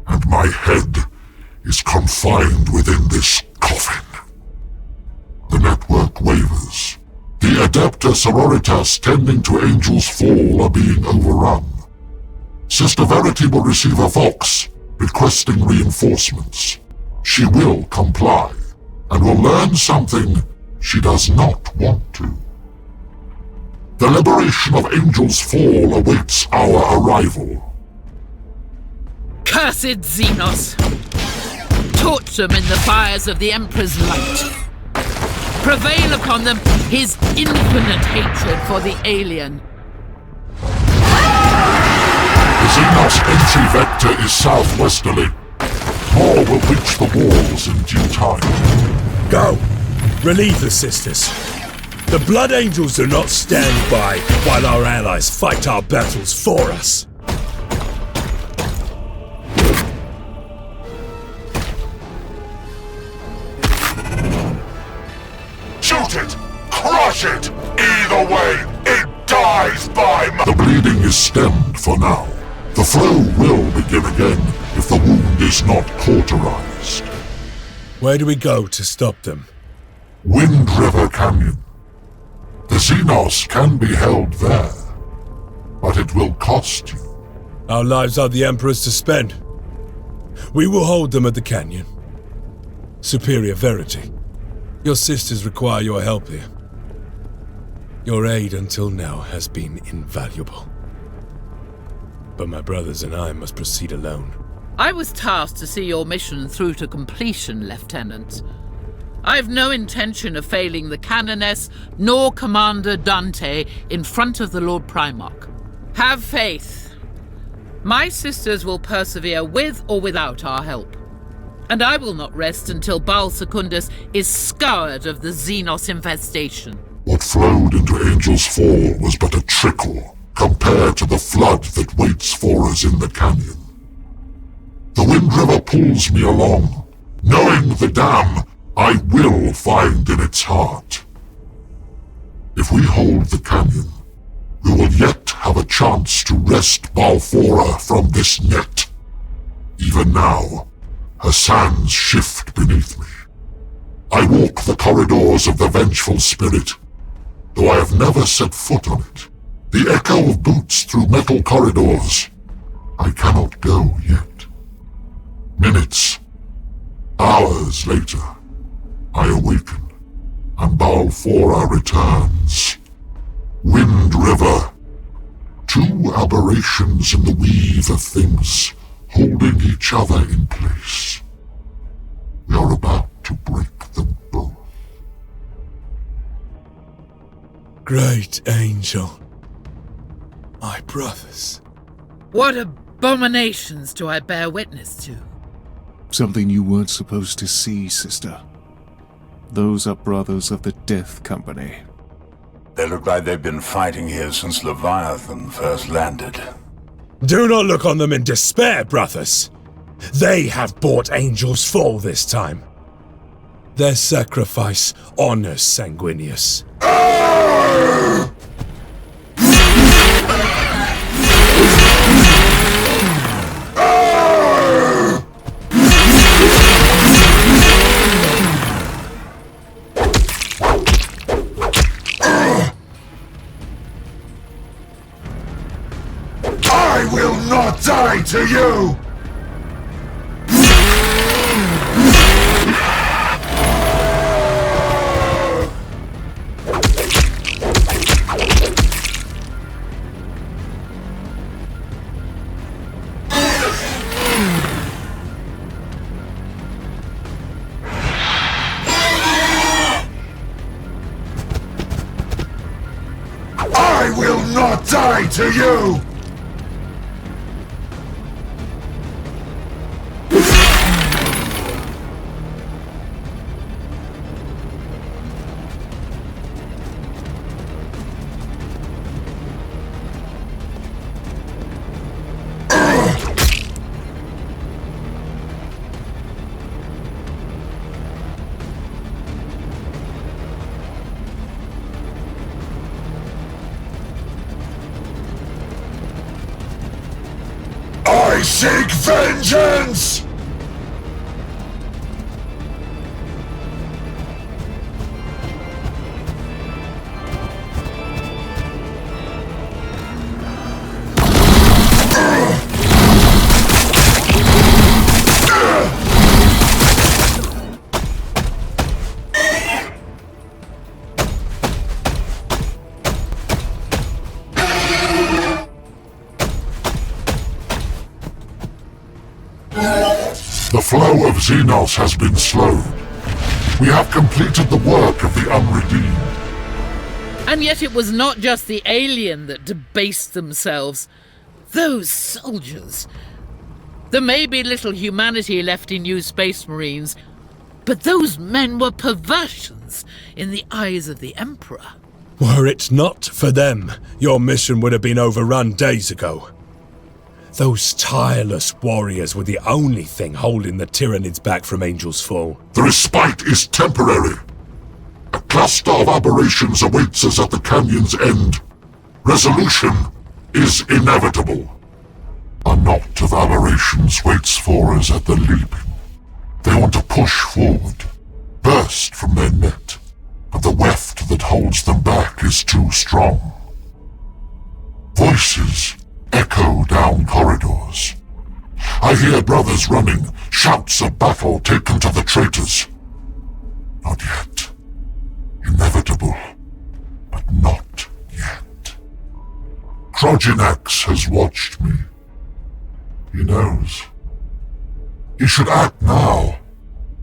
And my head is confined within this coffin. The network wavers. The Adepta Sororitas tending to Angel's Fall are being overrun. Sister Verity will receive a Vox requesting reinforcements. She will comply, and will learn something she does not want to. The liberation of Angel's Fall awaits our arrival. Cursed Xenos! Torch them in the fires of the Emperor's light. Prevail upon them his infinite hatred for the alien. The Xenos entry vector is southwesterly. More will reach the walls in due time. Go! Relieve the sisters. The Blood Angels do not stand by while our allies fight our battles for us. Shoot it! Crush it! Either way, it dies by The bleeding is stemmed for now. The flow will begin again if the wound is not cauterized. Where do we go to stop them? Wind River Canyon. The Xenos can be held there, but it will cost you. Our lives are the Emperor's to spend. We will hold them at the canyon. Superior Verity, your sisters require your help here. Your aid until now has been invaluable. But my brothers and I must proceed alone. I was tasked to see your mission through to completion, Lieutenant. I have no intention of failing the Canoness nor Commander Dante in front of the Lord Primarch. Have faith. My sisters will persevere with or without our help. And I will not rest until Baal Secundus is scoured of the Xenos infestation. What flowed into Angel's Fall was but a trickle compared to the flood that waits for us in the canyon. The Wind River pulls me along. Knowing the dam, I will find in its heart. If we hold the canyon, we will yet have a chance to wrest Balfora from this net. Even now, her sands shift beneath me. I walk the corridors of the vengeful spirit, though I have never set foot on it. The echo of boots through metal corridors. I cannot go yet. Minutes, hours later, I awaken, and Balfora returns. Wind River. Two aberrations in the weave of things, holding each other in place. We are about to break them both. Great angel. My brothers. What abominations do I bear witness to? Something you weren't supposed to see, sister. Those are brothers of the Death Company. They look like they've been fighting here since Leviathan first landed. Do not look on them in despair, brothers. They have bought Angel's Fall this time. Their sacrifice honors Sanguinius. I will not die to you! I will not die to you! I seek vengeance! The flow of Xenos has been slowed. We have completed the work of the unredeemed. And yet it was not just the alien that debased themselves. Those soldiers. There may be little humanity left in you Space Marines, but those men were perversions in the eyes of the Emperor. Were it not for them, your mission would have been overrun days ago. Those tireless warriors were the only thing holding the Tyranids back from Angel's Fall. The respite is temporary. A cluster of aberrations awaits us at the canyon's end. Resolution is inevitable. A knot of aberrations waits for us at the leaping. They want to push forward, burst from their net, but the weft that holds them back is too strong. Voices echo down corridors. I hear brothers running, shouts of battle taken to the traitors. Not yet. Inevitable, but not yet. Kroginax has watched me. He knows. He should act now.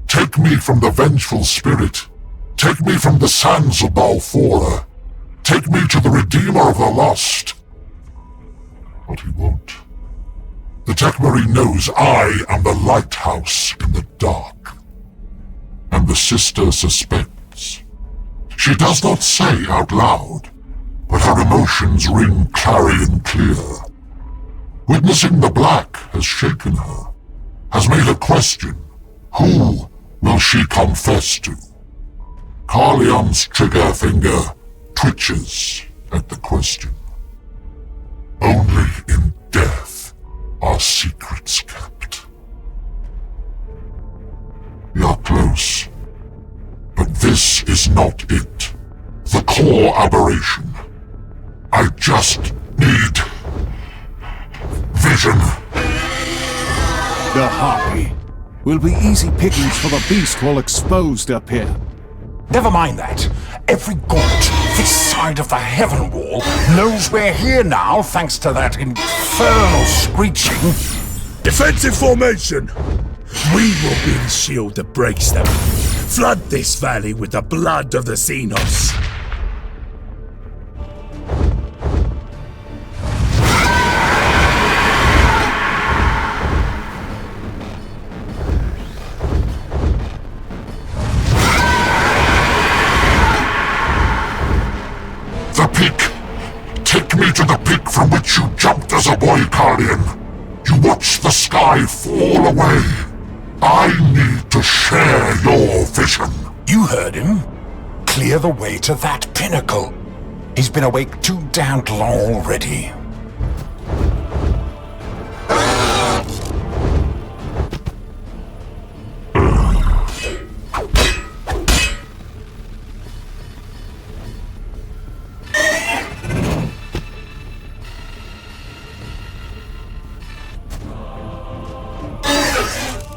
Take me from the vengeful spirit. Take me from the sands of Balfora. Take me to the Redeemer of the Lost. But he won't. The Tech Marine knows I am the lighthouse in the dark. And the sister suspects. She does not say out loud, but her emotions ring clarion clear. Witnessing the black has shaken her, has made her question, who will she confess to? Carleon's trigger finger twitches at the question. Only in death are secrets kept. We are close, but this is not it. The core aberration. I just need vision. The Harpy will be easy pickings for the beast while exposed up here. Never mind that. Every gaunt this side of the heaven wall knows we're here now thanks to that infernal screeching. Defensive formation! We will be the shield that breaks them. Flood this valley with the blood of the Xenos. Pick! Take me to the peak from which you jumped as a boy, Carlion. You watched the sky fall away. I need to share your vision. You heard him. Clear the way to that pinnacle. He's been awake too damned long already.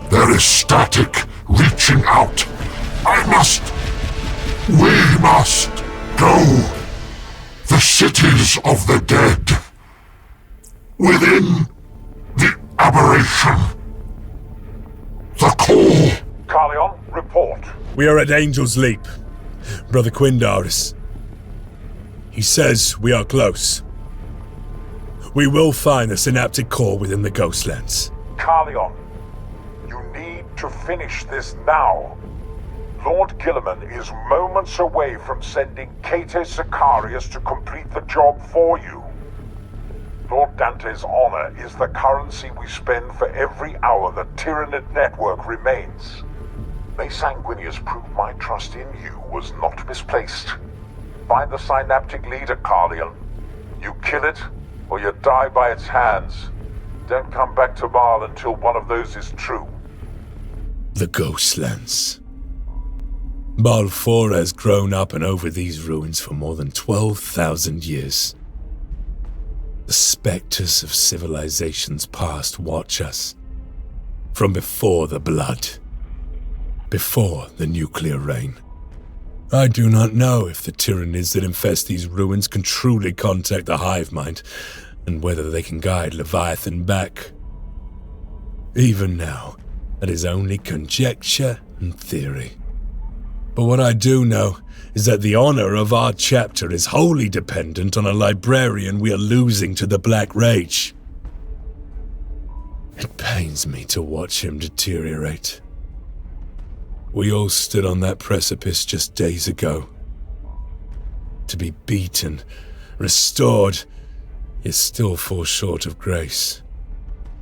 There is static reaching out. We must go. The cities of the dead. Within the aberration. The core. Carlion, report. We are at Angel's Leap. Brother Quindaris. He says we are close. We will find the synaptic core within the Ghostlands. Carlion, you need to finish this now. Lord Guilliman is moments away from sending Kate Sicarius to complete the job for you. Lord Dante's honor is the currency we spend for every hour the Tyranid network remains. May Sanguinius prove my trust in you was not misplaced. Find the synaptic leader, Carlion. You kill it, or you die by its hands. Don't come back to Marl until one of those is true. The Ghostlands. Balfour has grown up and over these ruins for more than 12,000 years. The specters of civilizations past watch us. From before the blood. Before the nuclear rain. I do not know if the Tyranids that infest these ruins can truly contact the hive mind, and whether they can guide Leviathan back. Even now, that is only conjecture and theory. But what I do know is that the honor of our chapter is wholly dependent on a librarian we are losing to the Black Rage. It pains me to watch him deteriorate. We all stood on that precipice just days ago. To be beaten, restored, yet still fall short of grace.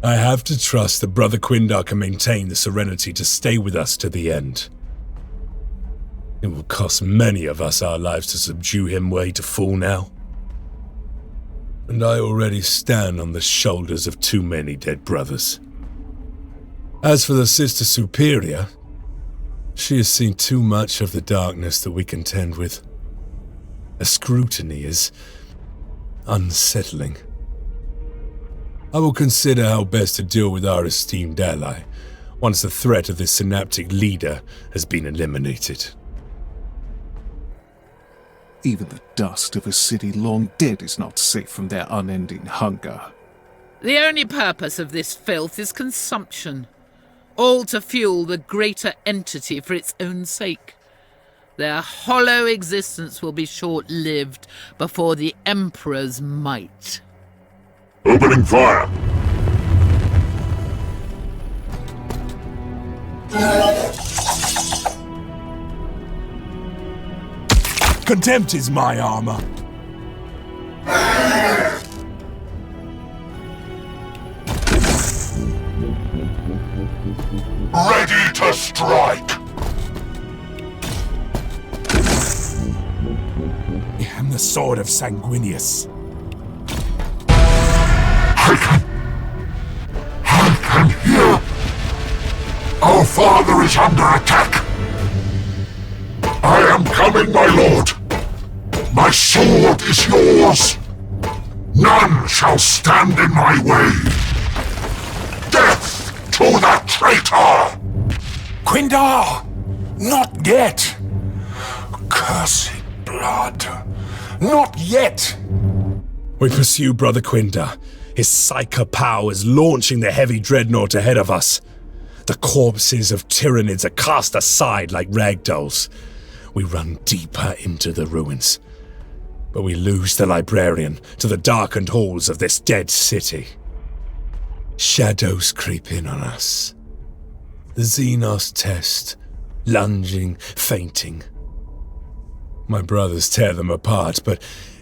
I have to trust that Brother Quindar can maintain the serenity to stay with us to the end. It will cost many of us our lives to subdue him were he to fall now. And I already stand on the shoulders of too many dead brothers. As for the Sister Superior, she has seen too much of the darkness that we contend with. Her scrutiny is unsettling. I will consider how best to deal with our esteemed ally once the threat of this synaptic leader has been eliminated. Even the dust of a city long dead is not safe from their unending hunger. The only purpose of this filth is consumption, all to fuel the greater entity for its own sake. Their hollow existence will be short-lived before the Emperor's might. Opening fire! Contempt is my armor. Ready to strike! I am the sword of Sanguinius. I can hear! Our father is under attack! I am coming, my lord! My sword is yours! None shall stand in my way! Death to the traitor! Quindar! Not yet! Cursed blood! Not yet! We pursue Brother Quindar. His psycho power is launching the heavy dreadnought ahead of us. The corpses of Tyranids are cast aside like ragdolls. We run deeper into the ruins. But we lose the librarian to the darkened halls of this dead city. Shadows creep in on us. The Xenos test, lunging, fainting. My brothers tear them apart, but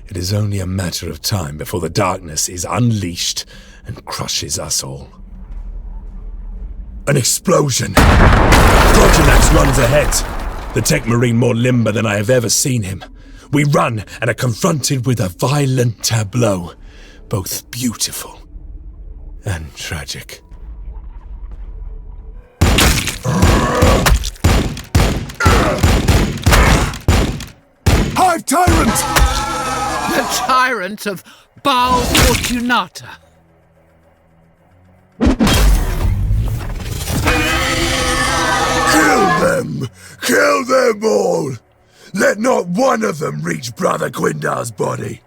It is only a matter of time before the darkness is unleashed and crushes us all. An explosion! Proginax runs ahead, the Tech Marine more limber than I have ever seen him. We run and are confronted with a violent tableau, both beautiful and tragic. Hive Tyrant! The tyrant of Baal Fortunata. Kill them! Kill them all! Let not one of them reach Brother Quindar's body!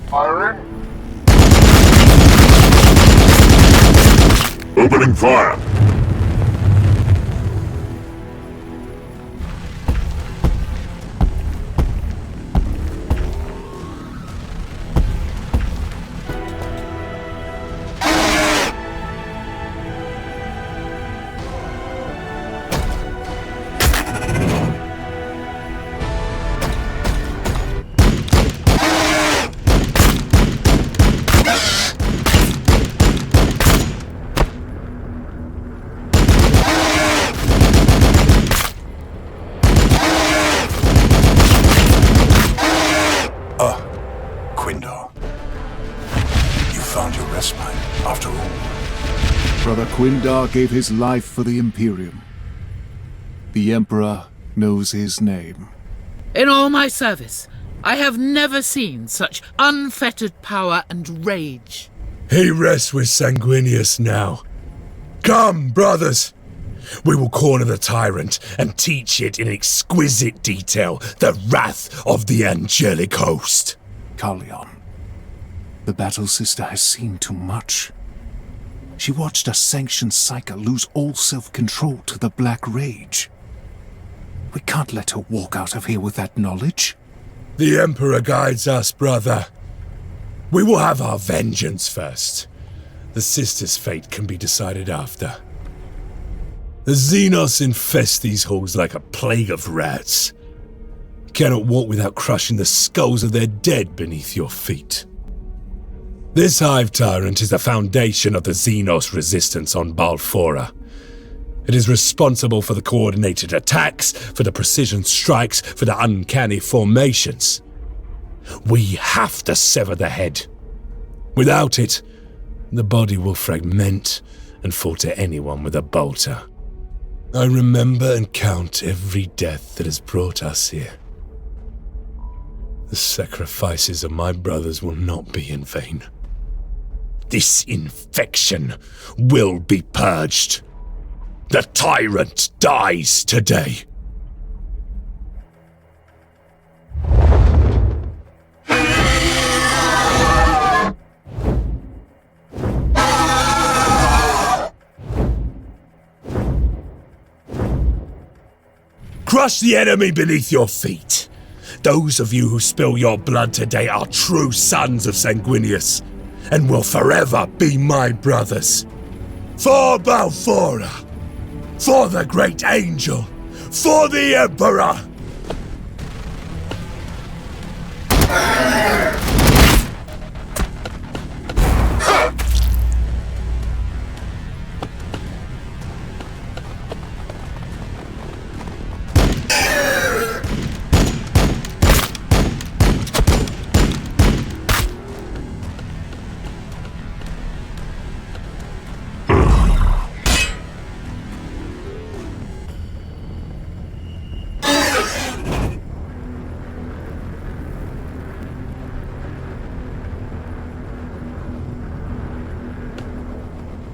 Firing. Opening fire. Brother Quindar gave his life for the Imperium. The Emperor knows his name. In all my service, I have never seen such unfettered power and rage. He rests with Sanguinius now. Come, brothers! We will corner the tyrant and teach it in exquisite detail the wrath of the angelic host. Carleon, the Battle Sister has seen too much. She watched a sanctioned psyker lose all self-control to the Black Rage. We can't let her walk out of here with that knowledge. The Emperor guides us, brother. We will have our vengeance first. The Sister's fate can be decided after. The Xenos infest these halls like a plague of rats. You cannot walk without crushing the skulls of their dead beneath your feet. This Hive Tyrant is the foundation of the Xenos resistance on Balfora. It is responsible for the coordinated attacks, for the precision strikes, for the uncanny formations. We have to sever the head. Without it, the body will fragment and fall to anyone with a bolter. I remember and count every death that has brought us here. The sacrifices of my brothers will not be in vain. This infection will be purged. The tyrant dies today. Crush the enemy beneath your feet. Those of you who spill your blood today are true sons of Sanguinius, and will forever be my brothers. For Balfora, for the Great Angel, for the Emperor!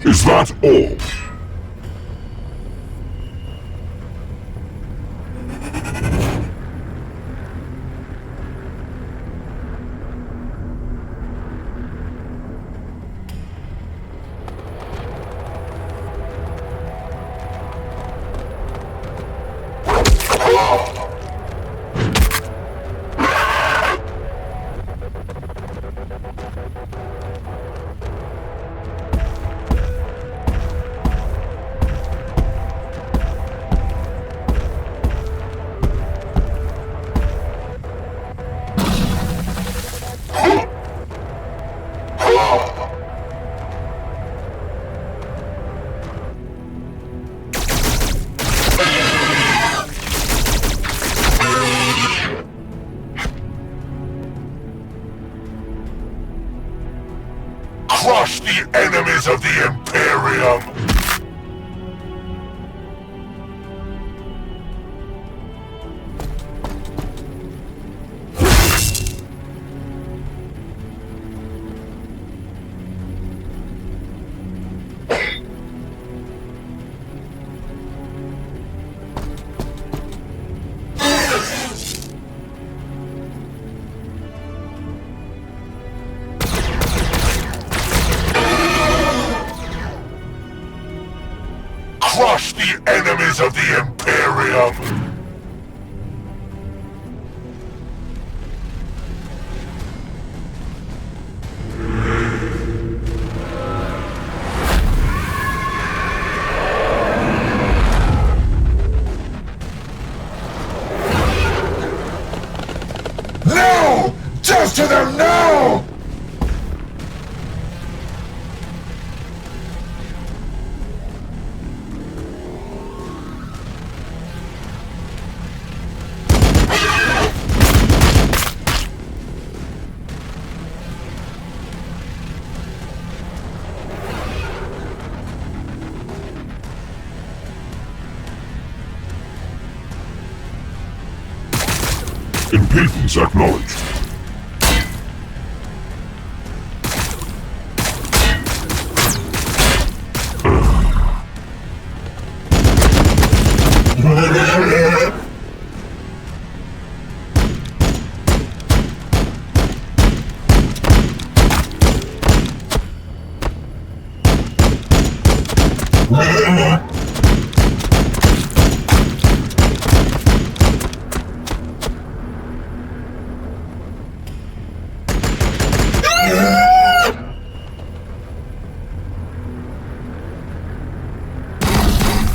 Is that all? enemies of the Imperium! Crush the enemies of the Imperium! No! Just to them now! Impedance acknowledged.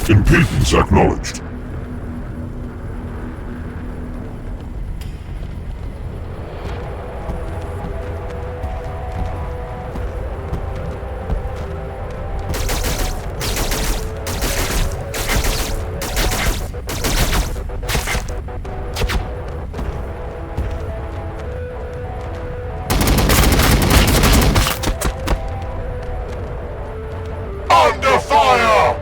Impedance acknowledged. Under fire!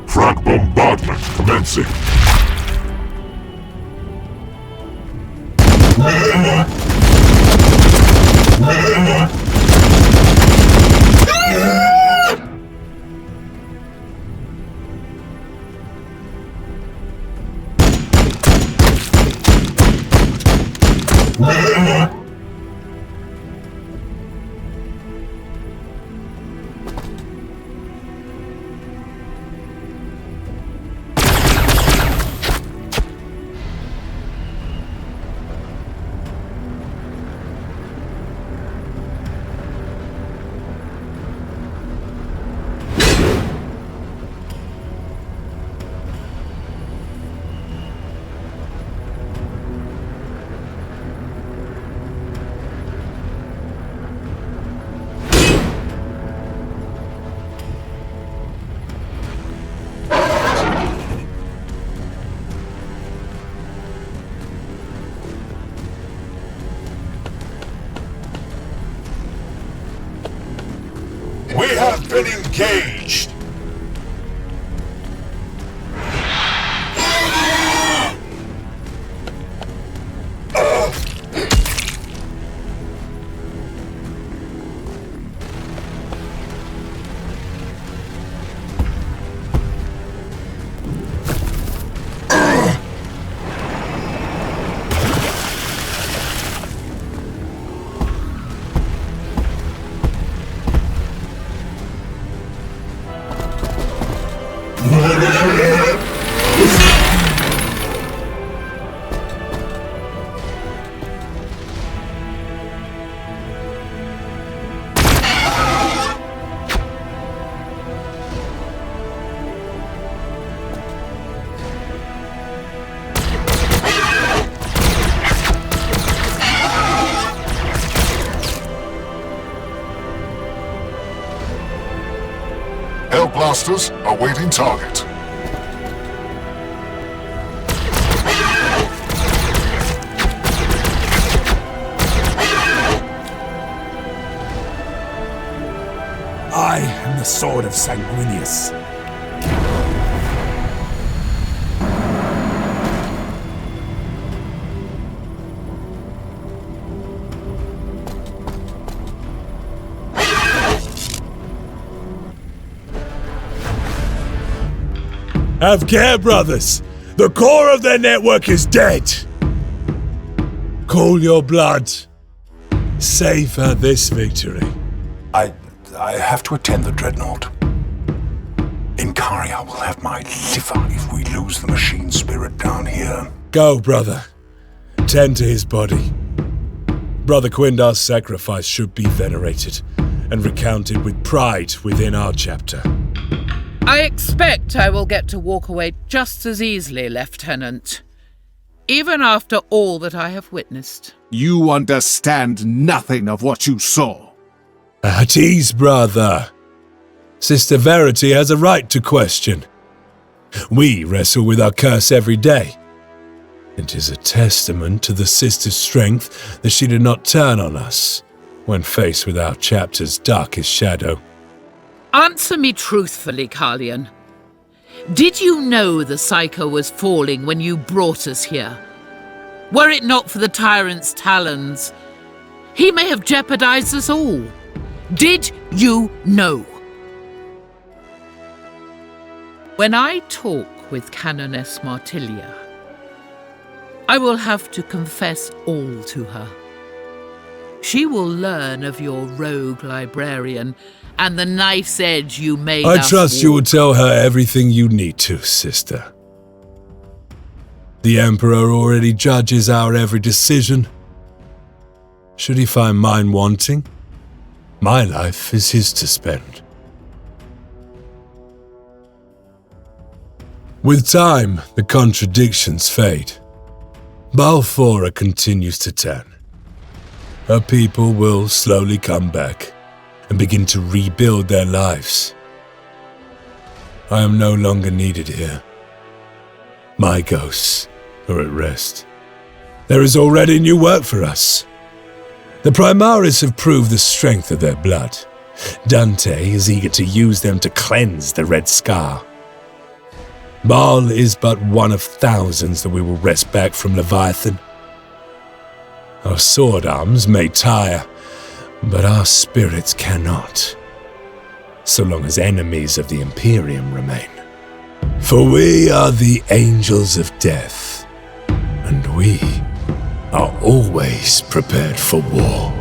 Frag bombardment commencing. We have been engaged! Hunters, awaiting target. I am the sword of Sanguinius. Have care, brothers! The core of their network is dead! Call your blood. Savor this victory. I have to attend the Dreadnought. Inkaria will have my liver if we lose the machine spirit down here. Go, brother. Tend to his body. Brother Quindar's sacrifice should be venerated and recounted with pride within our chapter. I expect I will get to walk away just as easily, Lieutenant. Even after all that I have witnessed. You understand nothing of what you saw. At ease, brother. Sister Verity has a right to question. We wrestle with our curse every day. It is a testament to the sister's strength that she did not turn on us when faced with our chapter's darkest shadow. Answer me truthfully, Carlion. Did you know the Psycho was falling when you brought us here? Were it not for the tyrant's talons, he may have jeopardized us all. Did you know? When I talk with Canoness Martilia, I will have to confess all to her. She will learn of your rogue librarian and the knife's edge you made us I trust walk. you will tell her everything you need to, sister. The Emperor already judges our every decision. Should he find mine wanting, my life is his to spend. With time, the contradictions fade. Balfora continues to turn. Her people will slowly come back and begin to rebuild their lives. I am no longer needed here. My ghosts are at rest. There is already new work for us. The Primaris have proved the strength of their blood. Dante is eager to use them to cleanse the Red Scar. Baal is but one of thousands that we will wrest back from Leviathan. Our sword arms may tire, but our spirits cannot, so long as enemies of the Imperium remain. For we are the angels of death, and we are always prepared for war.